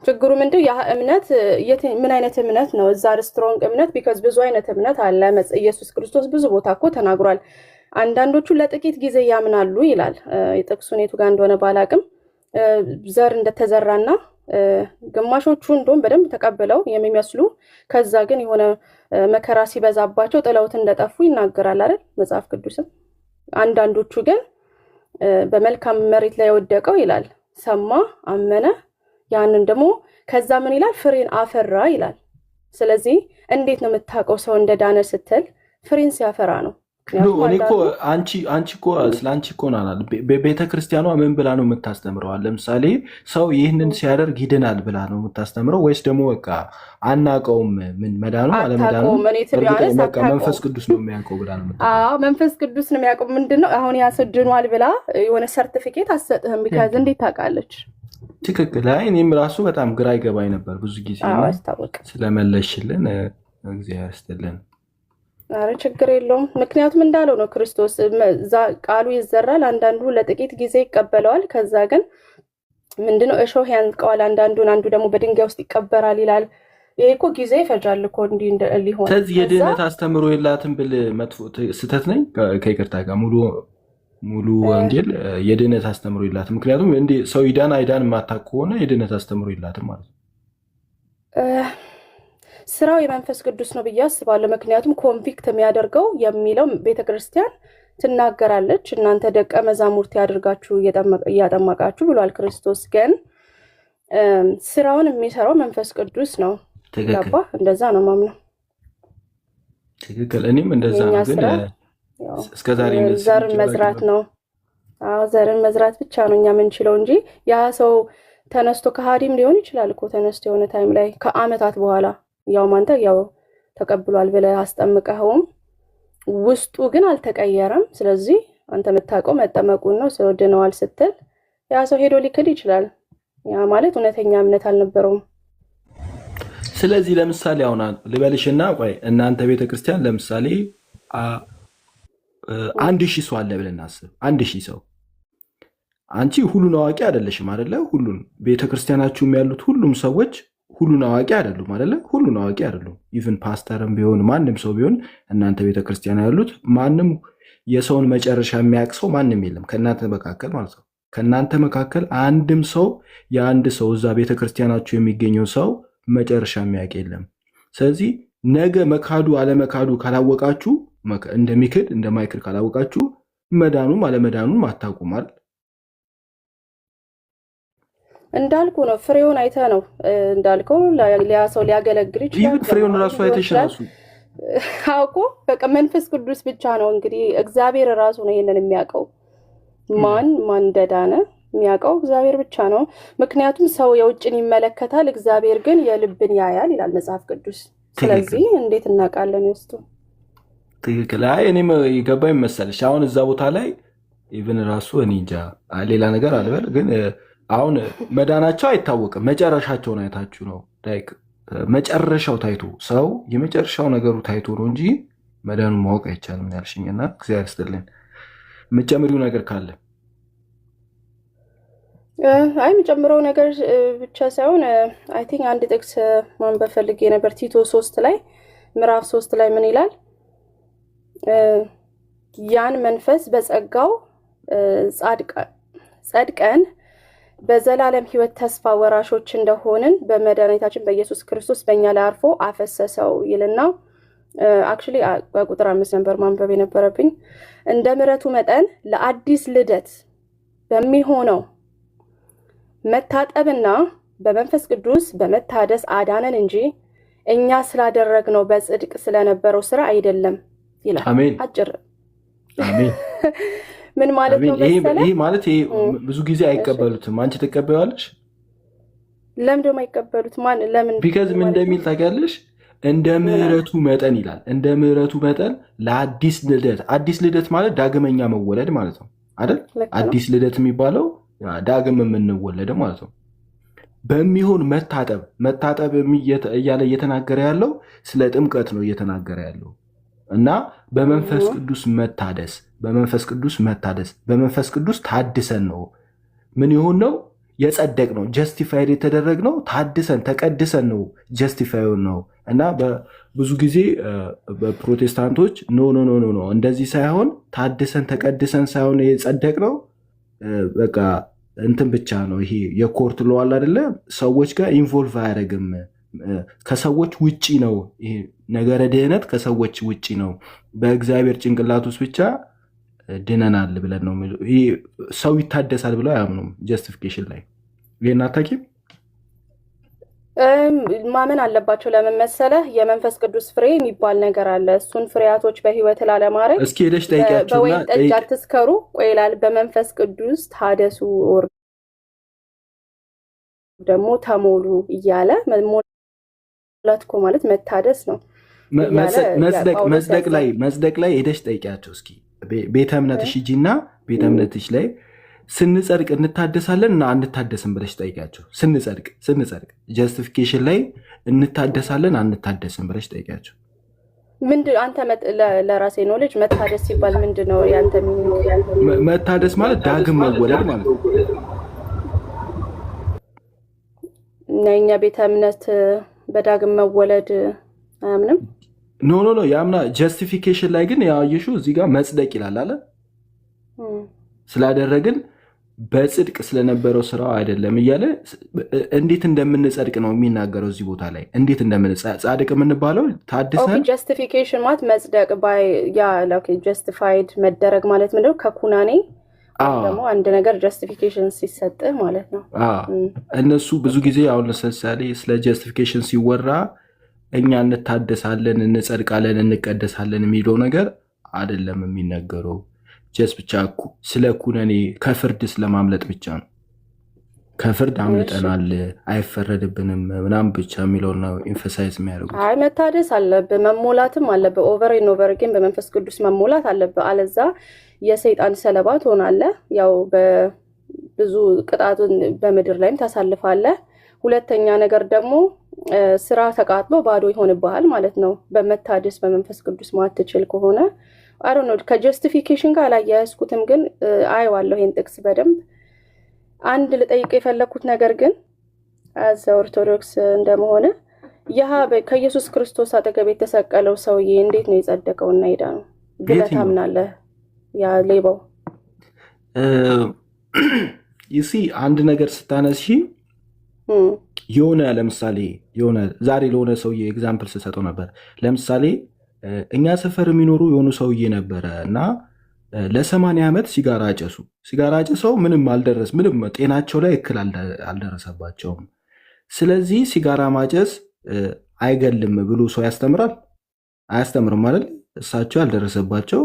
ችግሩ ምንድነው? ያ እምነት ምን አይነት እምነት ነው? እዛ ስትሮንግ እምነት ቢካዝ ብዙ አይነት እምነት አለ። ኢየሱስ ክርስቶስ ብዙ ቦታ እኮ ተናግሯል። አንዳንዶቹ ለጥቂት ጊዜ ያምናሉ ይላል። የጥቅሱን የቱ ጋር እንደሆነ ባላቅም ዘር እንደተዘራና ግማሾቹ እንደውም በደንብ ተቀብለው የሚመስሉ ከዛ ግን የሆነ መከራ ሲበዛባቸው ጥለውት እንደጠፉ ይናገራል አይደል መጽሐፍ ቅዱስም። አንዳንዶቹ ግን በመልካም መሬት ላይ ወደቀው ይላል። ሰማ፣ አመነ፣ ያንን ደግሞ ከዛ ምን ይላል? ፍሬን አፈራ ይላል። ስለዚህ እንዴት ነው የምታውቀው ሰው እንደዳነ ስትል ፍሬን ሲያፈራ ነው። እኔ እኮ አንቺ እኮ ስለ አንቺ እኮ ናናል ቤተክርስቲያኗ ምን ብላ ነው የምታስተምረዋል? ለምሳሌ ሰው ይህንን ሲያደርግ ይድናል ብላ ነው የምታስተምረው ወይስ ደግሞ በቃ አናውቀውም ምን መዳኑ አለመዳኑ መንፈስ ቅዱስ ነው የሚያውቀው ብላ ነው የምታስተምረው? መንፈስ ቅዱስ ነው የሚያውቀው። ምንድነው አሁን ያ ሰው ድኗል ብላ የሆነ ሰርቲፊኬት አትሰጥህም። ቢካዝ እንዴት ታውቃለች? ትክክል። እኔም ራሱ በጣም ግራ ይገባኝ ነበር ብዙ ጊዜ። ስለመለሽልን እግዚአብሔር ይስጥልን። አረ ችግር የለውም። ምክንያቱም እንዳለው ነው ክርስቶስ ቃሉ ይዘራል፣ አንዳንዱ ለጥቂት ጊዜ ይቀበለዋል፣ ከዛ ግን ምንድነው እሾህ ያንቀዋል፣ አንዱ ደግሞ በድንጋይ ውስጥ ይቀበራል ይላል። ይሄ እኮ ጊዜ ይፈጃል እኮ እንዲህ ሊሆን። ስለዚህ የድህነት አስተምሮ የላትም ብል መጥፎ ስህተት ነኝ ከይቅርታ ጋር ሙሉ ወንጌል የድህነት አስተምሮ የላትም። ምክንያቱም እንዲህ ሰው ይዳን አይዳን የማታውቅ ከሆነ የድህነት አስተምሮ የላትም ማለት ነው። ስራው የመንፈስ ቅዱስ ነው ብዬ አስባለሁ። ምክንያቱም ኮንቪክት የሚያደርገው የሚለው ቤተክርስቲያን ትናገራለች። እናንተ ደቀ መዛሙርት ያድርጋችሁ እያጠመቃችሁ ብሏል ክርስቶስ። ግን ስራውን የሚሰራው መንፈስ ቅዱስ ነው። ገባ? እንደዛ ነው ማምነው። ትክክል። እኔም እንደዛ ነው። ግን እስከዛሬ ዘርን መዝራት ነው። ዘርን መዝራት ብቻ ነው እኛ የምንችለው እንጂ ያ ሰው ተነስቶ ከሃዲም ሊሆን ይችላል እኮ ተነስቶ የሆነ ታይም ላይ ከአመታት በኋላ ያው ማንተ ያው ተቀብሏል ብለህ አስጠምቀኸውም ውስጡ ግን አልተቀየረም። ስለዚህ አንተ የምታውቀው መጠመቁን ነው። ስለወደነዋል ስትል ያ ሰው ሄዶ ሊክድ ይችላል። ያ ማለት እውነተኛ እምነት አልነበረውም። ስለዚህ ለምሳሌ አሁን ልበልሽና ቆይ እናንተ ቤተክርስቲያን ለምሳሌ 1000 ሰው አለ ብለን እናስብ። 1000 ሰው አንቺ ሁሉን አዋቂ አይደለሽም አይደለ? ሁሉን ቤተክርስቲያናችሁም ያሉት ሁሉም ሰዎች ሁሉን አዋቂ አይደሉም አይደለ? ሁሉን አዋቂ አይደሉም። ኢቭን ፓስተርም ቢሆን ማንም ሰው ቢሆን እናንተ ቤተክርስቲያን ያሉት ማንም የሰውን መጨረሻ የሚያውቅ ሰው ማንም የለም ከእናንተ መካከል ማለት ነው። ከእናንተ መካከል አንድም ሰው የአንድ ሰው እዛ ቤተክርስቲያናችሁ የሚገኘው ሰው መጨረሻ የሚያውቅ የለም። ስለዚህ ነገ መካዱ አለመካዱ ካላወቃችሁ እንደሚክድ እንደማይክድ ካላወቃችሁ መዳኑም አለመዳኑም አታውቁም አይደል? እንዳልኩ ነው። ፍሬውን አይተ ነው እንዳልከው ሊያ ሰው ሊያገለግል ይችላል። ይሁን ፍሬውን ራሱ አይተሽ ራሱ አውቆ በቃ መንፈስ ቅዱስ ብቻ ነው እንግዲህ እግዚአብሔር ራሱ ነው ይሄንን የሚያውቀው። ማን እንደዳነ የሚያውቀው እግዚአብሔር ብቻ ነው። ምክንያቱም ሰው የውጭን ይመለከታል፣ እግዚአብሔር ግን የልብን ያያል ይላል መጽሐፍ ቅዱስ። ስለዚህ እንዴት እናውቃለን ውስጡ? ትክክል። አይ እኔም ይገባኝ መሰለሽ አሁን እዛ ቦታ ላይ ኢቭን ራሱ እኔ እንጃ ሌላ ነገር አልበል፣ ግን አሁን መዳናቸው አይታወቅም። መጨረሻቸውን አይታችሁ ነው ላይክ መጨረሻው ታይቶ ሰው የመጨረሻው ነገሩ ታይቶ ነው እንጂ መዳኑን ማወቅ አይቻልም ያልሽኝና እግዚአብሔር ይስጥልኝ። የምትጨምሪው ነገር ካለ? አይ የምጨምረው ነገር ብቻ ሳይሆን አይ ቲንክ አንድ ጥቅስ ማንበብ ፈልጌ ነበር። ቲቶ 3 ላይ ምዕራፍ 3 ላይ ምን ይላል? ያን መንፈስ በጸጋው ጸድቀን በዘላለም ሕይወት ተስፋ ወራሾች እንደሆንን በመድኃኒታችን በኢየሱስ ክርስቶስ በእኛ ላይ አርፎ አፈሰሰው ይልና አክቹሊ ቁጥር 5 ነበር ማንበብ የነበረብኝ። እንደ ምሕረቱ መጠን ለአዲስ ልደት በሚሆነው መታጠብና በመንፈስ ቅዱስ በመታደስ አዳነን እንጂ እኛ ስላደረግነው በጽድቅ ስለነበረው ስራ አይደለም ይላል። አሜን። አጭር አሜን። ምን ማለት ነው መሰለህ? ይሄ ማለት ይሄ ብዙ ጊዜ አይቀበሉትም። አንቺ ትቀበያለሽ? ለምን ደሞ አይቀበሉት? ለምን? ቢካዝ ምን እንደሚል ታውቂያለሽ? እንደ ምሕረቱ መጠን ይላል። እንደ ምሕረቱ መጠን ለአዲስ ልደት። አዲስ ልደት ማለት ዳግመኛ መወለድ ማለት ነው አይደል? አዲስ ልደት የሚባለው ዳግም የምንወለደው ማለት ነው። በሚሆን መታጠብ እያለ እየተናገረ ያለው ስለ ጥምቀት ነው እየተናገረ ያለው እና በመንፈስ ቅዱስ መታደስ በመንፈስ ቅዱስ ታድሰን ነው ምን ይሆን ነው የጸደቅ ነው ጀስቲፋይድ የተደረግ ነው ታድሰን ተቀድሰን ነው ጀስቲፋይ ነው። እና ብዙ ጊዜ በፕሮቴስታንቶች ኖ እንደዚህ ሳይሆን ታድሰን ተቀድሰን ሳይሆን የጸደቅ ነው በቃ እንትን ብቻ ነው። ይሄ የኮርት ሎዋል አይደለ? ሰዎች ጋር ኢንቮልቭ አያደርግም። ከሰዎች ውጪ ነው። ይሄ ነገረ ድህነት ከሰዎች ውጪ ነው። በእግዚአብሔር ጭንቅላት ውስጥ ብቻ ድነናል ብለን ነው። ይሄ ሰው ይታደሳል ብለው አያምኑም። ጀስቲፊኬሽን ላይ ይሄን አታውቂም? ማመን አለባቸው። ለምን መሰለህ? የመንፈስ ቅዱስ ፍሬ የሚባል ነገር አለ። እሱን ፍሬያቶች በህይወት ላለማድረግ እስኪ ሄደሽ ጠይቂያቸውና በወይን ጠጅ አትስከሩ ቆይ ይላል። በመንፈስ ቅዱስ ታደሱ ደግሞ ተሞሉ እያለ መሞላት እኮ ማለት መታደስ ነው። መጽደቅ ላይ ሄደሽ ጠይቂያቸው እስኪ። ቤተ እምነትሽ ሂጂና ቤተ እምነትሽ ላይ ስንጸድቅ እንታደሳለን እና አንታደስም ብለሽ ጠይቂያቸው። ስንጸድቅ ጀስቲፊኬሽን ላይ እንታደሳለን አንታደስም ብለሽ ጠይቂያቸው። ምንድን አንተ ለራሴ ነው ልጅ መታደስ ሲባል ምንድን ነው ያንተ? መታደስ ማለት ዳግም መወለድ ማለት ነው። እኛ ቤተ እምነት በዳግም መወለድ አያምንም። ኖ ያምና። ጀስቲፊኬሽን ላይ ግን ያየሽው እዚህ ጋር መጽደቅ ይላል አለ። ስላደረግን በጽድቅ ስለነበረው ስራው አይደለም እያለ እንዴት እንደምንጸድቅ ነው የሚናገረው እዚህ ቦታ ላይ። እንዴት ጻድቅ የምንባለው ታድሰን። ጀስቲፊኬሽን ማለት መጽደቅ ጀስቲፋይድ መደረግ ማለት ምንድነው? ከኩናኔ ደግሞ አንድ ነገር ጀስቲፊኬሽን ሲሰጥህ ማለት ነው። እነሱ ብዙ ጊዜ አሁን ለምሳሌ ስለ ጀስቲፊኬሽን ሲወራ እኛ እንታደሳለን፣ እንጸድቃለን፣ እንቀደሳለን የሚለው ነገር አይደለም የሚነገረው። ጀስት ብቻ ስለ ኩነኔ ከፍርድ ስለማምለጥ ብቻ ነው። ከፍርድ አምልጠናል አይፈረድብንም ምናምን ብቻ የሚለው ነው ኢንፈሳይዝ የሚያደርጉት። አይ መታደስ አለብህ፣ መሞላትም አለብህ። ኦቨር ኤንድ ኦቨር አጌን በመንፈስ ቅዱስ መሞላት አለብህ። አለዛ የሰይጣን ሰለባ ትሆናለህ። ያው በብዙ ቅጣቱን በምድር ላይም ታሳልፋለህ። ሁለተኛ ነገር ደግሞ ስራ ተቃጥሎ ባዶ ይሆንብሃል ማለት ነው። በመታደስ በመንፈስ ቅዱስ ማትችል ከሆነ አይ ዶንት ኖ ከጀስቲፊኬሽን ጋር አላያያዝኩትም፣ ግን አየዋለሁ ይሄን ጥቅስ በደንብ። አንድ ልጠይቅ የፈለኩት ነገር ግን አዘ ኦርቶዶክስ እንደመሆነ ከኢየሱስ ክርስቶስ አጠገብ የተሰቀለው ሰውዬ እንዴት ነው የጸደቀውና የዳነው ብለህ ታምናለህ? ያ ሌባው ይሲ አንድ ነገር ስታነሺ የሆነ ለምሳሌ የሆነ ዛሬ ለሆነ ሰውዬ ኤግዛምፕል ስሰጠው ነበር። ለምሳሌ እኛ ሰፈር የሚኖሩ የሆኑ ሰውዬ ነበረ እና ለ80 ዓመት ሲጋራ አጨሱ። ሲጋራ አጨሰው ምንም ጤናቸው ላይ እክል አልደረሰባቸውም። ስለዚህ ሲጋራ ማጨስ አይገልም ብሎ ሰው ያስተምራል? አያስተምርም ማለት እሳቸው ያልደረሰባቸው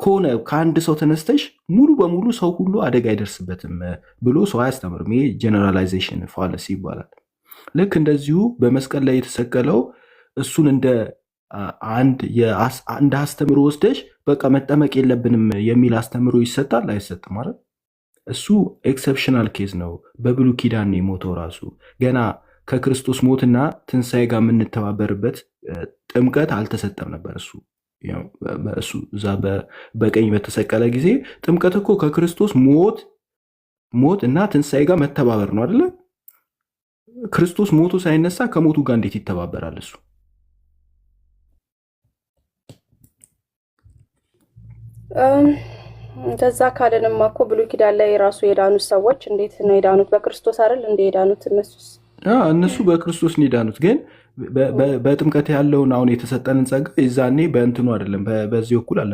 ከሆነ ከአንድ ሰው ተነስተሽ ሙሉ በሙሉ ሰው ሁሉ አደጋ አይደርስበትም ብሎ ሰው አያስተምርም። ይሄ ጀነራላይዜሽን ፋለሲ ይባላል። ልክ እንደዚሁ በመስቀል ላይ የተሰቀለው እሱን እንደ አስተምሮ ወስደሽ በቃ መጠመቅ የለብንም የሚል አስተምሮ ይሰጣል አይሰጥም ማለት እሱ ኤክሰፕሽናል ኬዝ ነው። በብሉይ ኪዳን የሞተው ራሱ ገና ከክርስቶስ ሞትና ትንሣኤ ጋር የምንተባበርበት ጥምቀት አልተሰጠም ነበር። እሱ እዛ በቀኝ በተሰቀለ ጊዜ ጥምቀት እኮ ከክርስቶስ ሞት እና ትንሣኤ ጋር መተባበር ነው አይደለ? ክርስቶስ ሞቱ ሳይነሳ ከሞቱ ጋር እንዴት ይተባበራል እሱ? ከዛ ካለንማ እኮ ብሉይ ኪዳን ላይ ራሱ የዳኑት ሰዎች እንዴት ነው የዳኑት? በክርስቶስ አይደል እንደ የዳኑት እነሱ በክርስቶስ ነው የዳኑት። ግን በጥምቀት ያለውን አሁን የተሰጠንን ጸጋ የዛኔ በእንትኑ አይደለም በዚህ እኩል አለ።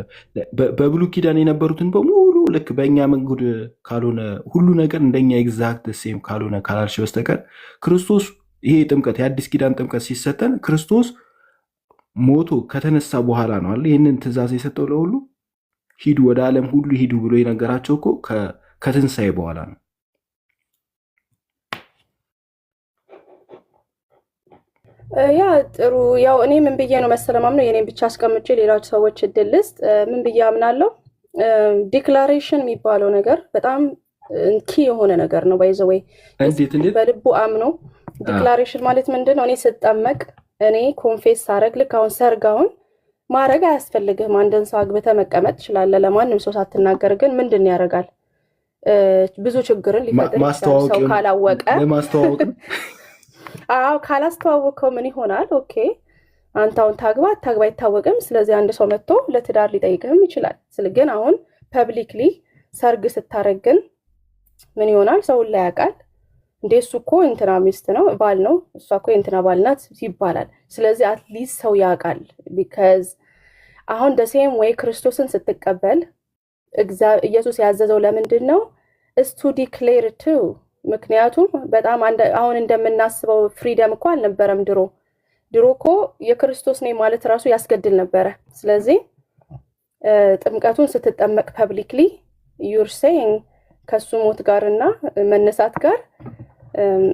በብሉይ ኪዳን የነበሩትን በሙሉ ልክ በእኛ መንገድ ካልሆነ ሁሉ ነገር እንደኛ ኤግዛክት ሴም ካልሆነ ካላልሽ በስተቀር ክርስቶስ ይሄ ጥምቀት የአዲስ ኪዳን ጥምቀት ሲሰጠን ክርስቶስ ሞቶ ከተነሳ በኋላ ነው አይደል? ይህንን ትእዛዝ የሰጠው ለሁሉ ሂዱ ወደ ዓለም ሁሉ ሂዱ ብሎ የነገራቸው እኮ ከትንሣኤ በኋላ ነው። ያ ጥሩ። ያው እኔ ምን ብዬ ነው መሰለህ ማምነው የኔን ብቻ አስቀምጬ ሌሎች ሰዎች እድል ልስጥ። ምን ብዬ አምናለሁ? ዲክላሬሽን የሚባለው ነገር በጣም ኪ የሆነ ነገር ነው። ባይ ዘ ወይ በልቡ አምኖ ዲክላሬሽን ማለት ምንድን ነው? እኔ ስጠመቅ እኔ ኮንፌስ ሳረግ ልክ አሁን ሰርጋውን ማድረግ አያስፈልግም። አንድን ሰው አግብተህ መቀመጥ ትችላለህ ለማንም ሰው ሳትናገር። ግን ምንድን ያደርጋል? ብዙ ችግርን ሊፈጥር ይችላል ሰው ካላወቀ። አዎ ካላስተዋወቀው ምን ይሆናል? ኦኬ አንተ አሁን ታግባ አይታወቅም። ስለዚህ አንድ ሰው መጥቶ ለትዳር ሊጠይቅህም ይችላል። ግን አሁን ፐብሊክሊ ሰርግ ስታረግ ግን ምን ይሆናል? ሰው ላይ ያውቃል። እንዴ እሱ እኮ እንትና ሚስት ነው ባል ነው፣ እሷ እኮ እንትና ባል ናት ይባላል። ስለዚህ አትሊስት ሰው ያውቃል። ቢካዝ አሁን ደሴም ወይ ክርስቶስን ስትቀበል ኢየሱስ ያዘዘው ለምንድን ነው? እስቱ ዲክሌር ቱ። ምክንያቱም በጣም አሁን እንደምናስበው ፍሪደም እኮ አልነበረም ድሮ እኮ የክርስቶስ ነኝ ማለት ራሱ ያስገድል ነበረ። ስለዚህ ጥምቀቱን ስትጠመቅ ፐብሊክሊ ዩር ሴይንግ ከሱ ሞት ጋርና መነሳት ጋር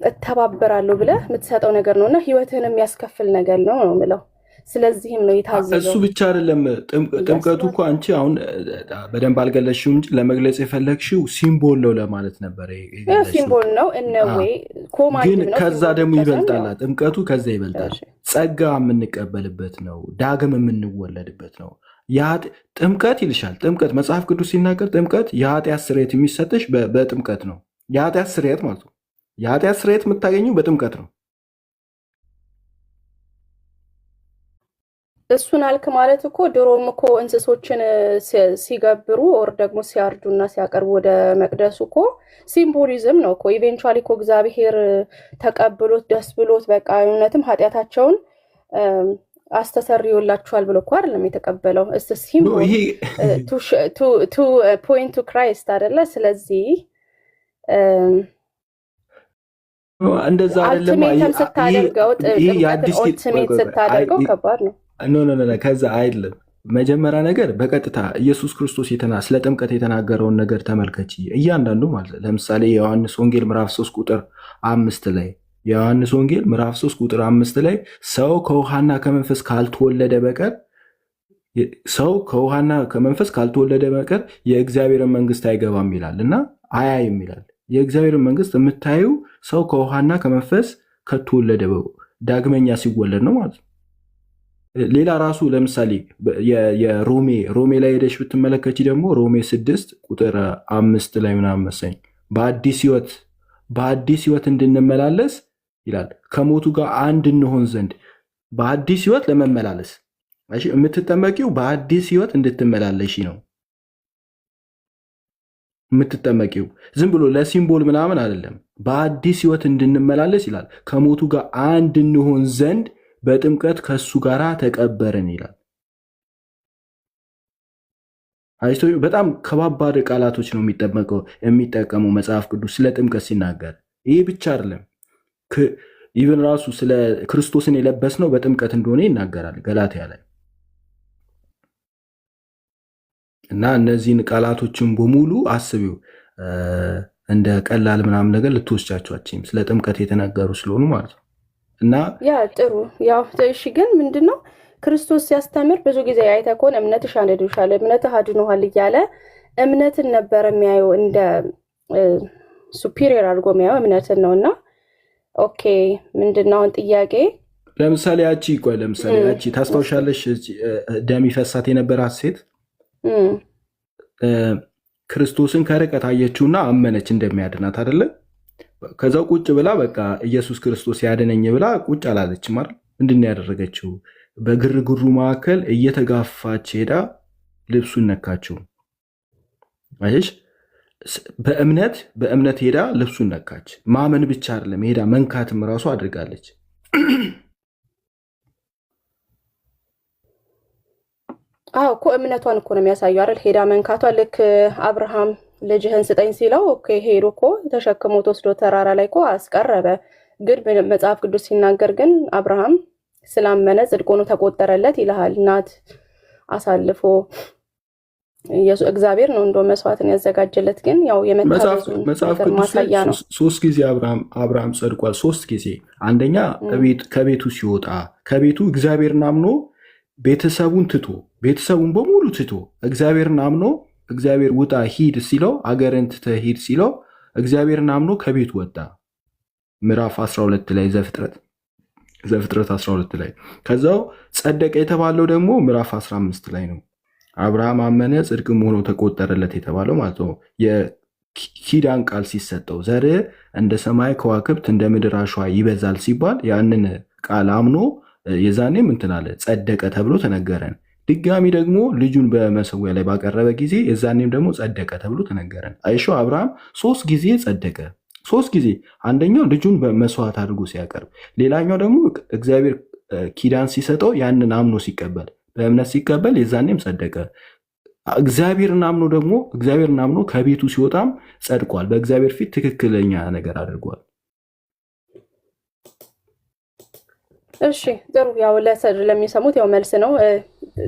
እተባበራለሁ ብለህ የምትሰጠው ነገር ነውና ህይወትህን የሚያስከፍል ነገር ነው የምለው። ስለዚህም ነው የታዘዘው። እሱ ብቻ አይደለም ጥምቀቱ እኮ አንቺ አሁን በደንብ አልገለጽሽው እንጂ ለመግለጽ የፈለግሽው ሲምቦል ነው ለማለት ነበር። ሲምቦል ነው እነወይ ግን ከዛ ደግሞ ይበልጣል። ጥምቀቱ ከዛ ይበልጣል። ጸጋ የምንቀበልበት ነው። ዳግም የምንወለድበት ነው። ጥምቀት ይልሻል። ጥምቀት መጽሐፍ ቅዱስ ሲናገር ጥምቀት የኃጢአት ስርየት የሚሰጥሽ በጥምቀት ነው። የኃጢአት ስርየት ማለት ነው። የኃጢአት ስርየት የምታገኘው በጥምቀት ነው። እሱን አልክ ማለት እኮ ድሮም እኮ እንስሶችን ሲገብሩ ኦር ደግሞ ሲያርዱና ሲያቀርቡ ወደ መቅደሱ እኮ ሲምቦሊዝም ነው እኮ። ኢቬንቹዋሊ እኮ እግዚአብሔር ተቀብሎት ደስ ብሎት በቃ እውነትም ኃጢአታቸውን አስተሰርዮላችኋል ብሎ እኮ አይደለም የተቀበለው። እስ ሲምቦል ቱ ፖይንት ቱ ክራይስት አይደለ? ስለዚህ እንደዛ አይደለም። ኦልቲሜት ስታደርገው ከባድ ነው። ከዛ አይደለም። መጀመሪያ ነገር በቀጥታ ኢየሱስ ክርስቶስ ስለ ጥምቀት የተናገረውን ነገር ተመልከች። እያንዳንዱ ማለት ለምሳሌ የዮሐንስ ወንጌል ምዕራፍ 3 ቁጥር 5 ላይ የዮሐንስ ወንጌል ምዕራፍ 3 ቁጥር 5 ላይ ሰው ከውሃና ከመንፈስ ካልተወለደ በቀር የእግዚአብሔርን መንግስት አይገባም ይላል እና አያይም ይላል። የእግዚአብሔርን መንግስት የምታዩ ሰው ከውሃና ከመንፈስ ከተወለደ ዳግመኛ ሲወለድ ነው ማለት ነው። ሌላ ራሱ ለምሳሌ የሮሜ ላይ ሄደሽ ብትመለከች ደግሞ ሮሜ 6 ቁጥር 5 ላይ ምናምን መሰለኝ በአዲስ ህይወት እንድንመላለስ ይላል። ከሞቱ ጋር አንድ እንሆን ዘንድ በአዲስ ህይወት ለመመላለስ የምትጠመቂው በአዲስ ህይወት እንድትመላለሽ ነው የምትጠመቂው። ዝም ብሎ ለሲምቦል ምናምን አይደለም። በአዲስ ህይወት እንድንመላለስ ይላል። ከሞቱ ጋር አንድ እንሆን ዘንድ በጥምቀት ከሱ ጋር ተቀበርን ይላል። በጣም ከባባድ ቃላቶች ነው የሚጠቀመው መጽሐፍ ቅዱስ ስለ ጥምቀት ሲናገር። ይህ ብቻ አይደለም፣ ኢቨን ራሱ ስለ ክርስቶስን የለበስነው በጥምቀት እንደሆነ ይናገራል ገላትያ ላይ። እና እነዚህን ቃላቶችን በሙሉ አስቢው፣ እንደ ቀላል ምናምን ነገር ልትወስጃቸዋችም ስለ ጥምቀት የተናገሩ ስለሆኑ ማለት ነው። እና ያ ጥሩ ያው እሺ፣ ግን ምንድነው ክርስቶስ ሲያስተምር ብዙ ጊዜ አይተህ ከሆነ እምነትሽ አድኖሻል፣ እምነትህ አድኖሃል እያለ እምነትን ነበር የሚያየው፣ እንደ ሱፒሪየር አድርጎ የሚያየው እምነትን ነው። እና ኦኬ ምንድነው አሁን ጥያቄ፣ ለምሳሌ ያቺ ታስታውሻለሽ ደም ይፈሳት የነበራት ሴት ክርስቶስን ከርቀት አየችውና አመነች እንደሚያድናት አይደለ? ከዛው ቁጭ ብላ በቃ ኢየሱስ ክርስቶስ ያድነኝ ብላ ቁጭ አላለችም አይደል? ምንድን ነው ያደረገችው? በግርግሩ መካከል እየተጋፋች ሄዳ ልብሱን ነካችው። አይሽ በእምነት ሄዳ ልብሱን ነካች። ማመን ብቻ አይደለም ሄዳ መንካትም ራሱ አድርጋለች። አዎ እኮ እምነቷን እኮ ነው የሚያሳየው አይደል? ሄዳ መንካቷ። ልክ አብርሃም ልጅህን ስጠኝ ሲለው ኦኬ ሄዶ እኮ ተሸክሞት ወስዶ ተራራ ላይ እኮ አስቀረበ። ግን መጽሐፍ ቅዱስ ሲናገር ግን አብርሃም ስላመነ ጽድቅ ሆኖ ተቆጠረለት ይልሃል። እናት አሳልፎ እግዚአብሔር ነው እንደ መስዋዕትን ያዘጋጀለት። ግን ያው የመታዘዙን ማሳያ ነው። 3 ጊዜ አብርሃም ጸድቋል። 3 ጊዜ። አንደኛ ከቤቱ ሲወጣ ከቤቱ እግዚአብሔርን አምኖ ቤተሰቡን በሙሉ ትቶ እግዚአብሔርን አምኖ እግዚአብሔር ውጣ ሂድ ሲለው አገርን ትተህ ሂድ ሲለው እግዚአብሔርን አምኖ ከቤቱ ወጣ። ምዕራፍ 12 ላይ ዘፍጥረት 12 ላይ። ከዛው ጸደቀ የተባለው ደግሞ ምዕራፍ 15 ላይ ነው። አብርሃም አመነ ጽድቅም ሆኖ ተቆጠረለት የተባለው ማለት ነው። የኪዳን ቃል ሲሰጠው ዘር እንደ ሰማይ ከዋክብት እንደ ምድር አሸዋ ይበዛል ሲባል ያንን ቃል አምኖ የዛኔም እንትን አለ ጸደቀ ተብሎ ተነገረን። ድጋሚ ደግሞ ልጁን በመሰዊያ ላይ ባቀረበ ጊዜ የዛኔም ደግሞ ጸደቀ ተብሎ ተነገረን። አይሾ አብርሃም 3 ጊዜ ጸደቀ። 3 ጊዜ። አንደኛው ልጁን በመስዋዕት አድርጎ ሲያቀርብ፣ ሌላኛው ደግሞ እግዚአብሔር ኪዳን ሲሰጠው ያንን አምኖ ሲቀበል፣ በእምነት ሲቀበል የዛኔም ጸደቀ። እግዚአብሔርን አምኖ ከቤቱ ሲወጣም ጸድቋል። በእግዚአብሔር ፊት ትክክለኛ ነገር አድርጓል። እሺ ጥሩ። ያው ለሚሰሙት ያው መልስ ነው።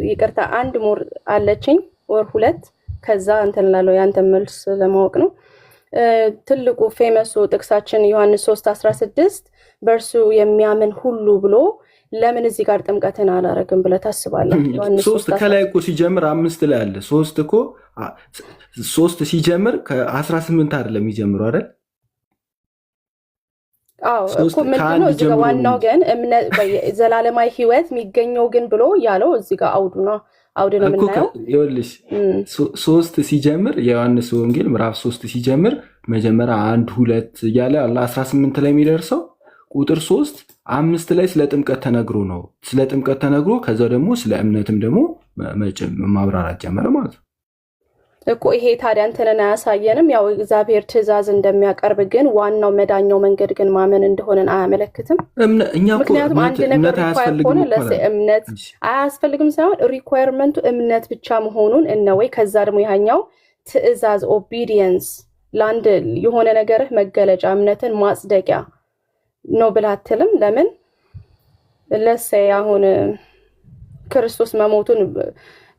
ይቅርታ 1 ሞር አለችኝ ወር 2 ከዛ እንትን ላለው ያንተ መልስ ለማወቅ ነው። ትልቁ ፌመሱ ጥቅሳችን ዮሐንስ 3:16 በእርሱ የሚያምን ሁሉ ብሎ ለምን እዚህ ጋር ጥምቀትን አላረግም ብለህ ታስባለህ? ዮሐንስ 3 ከላይ እኮ ሲጀምር 5 ላይ አለ። 3 እኮ 3 ሲጀምር ከ18 አይደለም የሚጀምረው አይደል? አዎ እኮ ምንድነው እዚህ ጋር ዋናው ግን እምነት ዘላለማዊ ህይወት የሚገኘው ግን ብሎ ያለው እዚህ ጋር አውዱ ነው የምናየው። ይኸውልሽ 3 ሲጀምር የዮሐንስ ወንጌል ምዕራፍ 3 ሲጀምር መጀመሪያ 1 2 እያለ 18 ላይ የሚደርሰው ቁጥር 3 5 ላይ ስለ ጥምቀት ተነግሮ ነው። ስለ ጥምቀት ተነግሮ ከዛ ደግሞ ስለ እምነትም ደግሞ ማብራራት ጀመረ ማለት ነው እኮ። ይሄ ታዲያ እንትንን አያሳየንም? ያው እግዚአብሔር ትእዛዝ እንደሚያቀርብ ግን ዋናው መዳኛው መንገድ ግን ማመን እንደሆነን አያመለክትም? ምክንያቱም አንድ ነገር ሪኳየር ሆነ እምነት አያስፈልግም ሳይሆን ሪኳየርመንቱ እምነት ብቻ መሆኑን ወይ ከዛ ደግሞ ያኛው ትእዛዝ ኦቢዲየንስ ለአንድ የሆነ ነገርህ መገለጫ እምነትን ማጽደቂያ ነው ብለህ አትልም? ለምን ለሰይ አሁን ክርስቶስ መሞቱን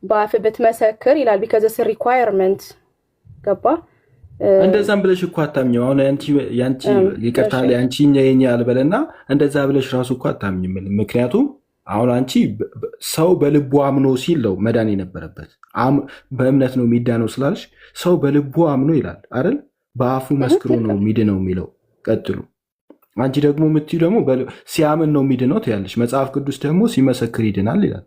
በአፍ ብትመሰክር ይላል because it's a requirement ገባ? እንደዛም ብለሽ እኮ አታምኝም። አሁን ያንቺ ይቅርታ ያንቺ የኛ ያልበለና እንደዛ ብለሽ ራሱ እኮ አታምኝም። ምክንያቱም አሁን አንቺ ሰው በልቡ አምኖ ሲል ነው መዳን የነበረበት። በእምነት ነው የሚዳነው ስላልሽ ሰው በልቡ አምኖ ይላል አይደል? በአፉ መስክሮ ነው የሚድነው የሚለው። ቀጥሉ። አንቺ ደግሞ የምትይው ደግሞ ሲያምን ነው የሚድነው ትያለሽ። መጽሐፍ ቅዱስ ደግሞ ሲመሰክር ይድናል ይላል።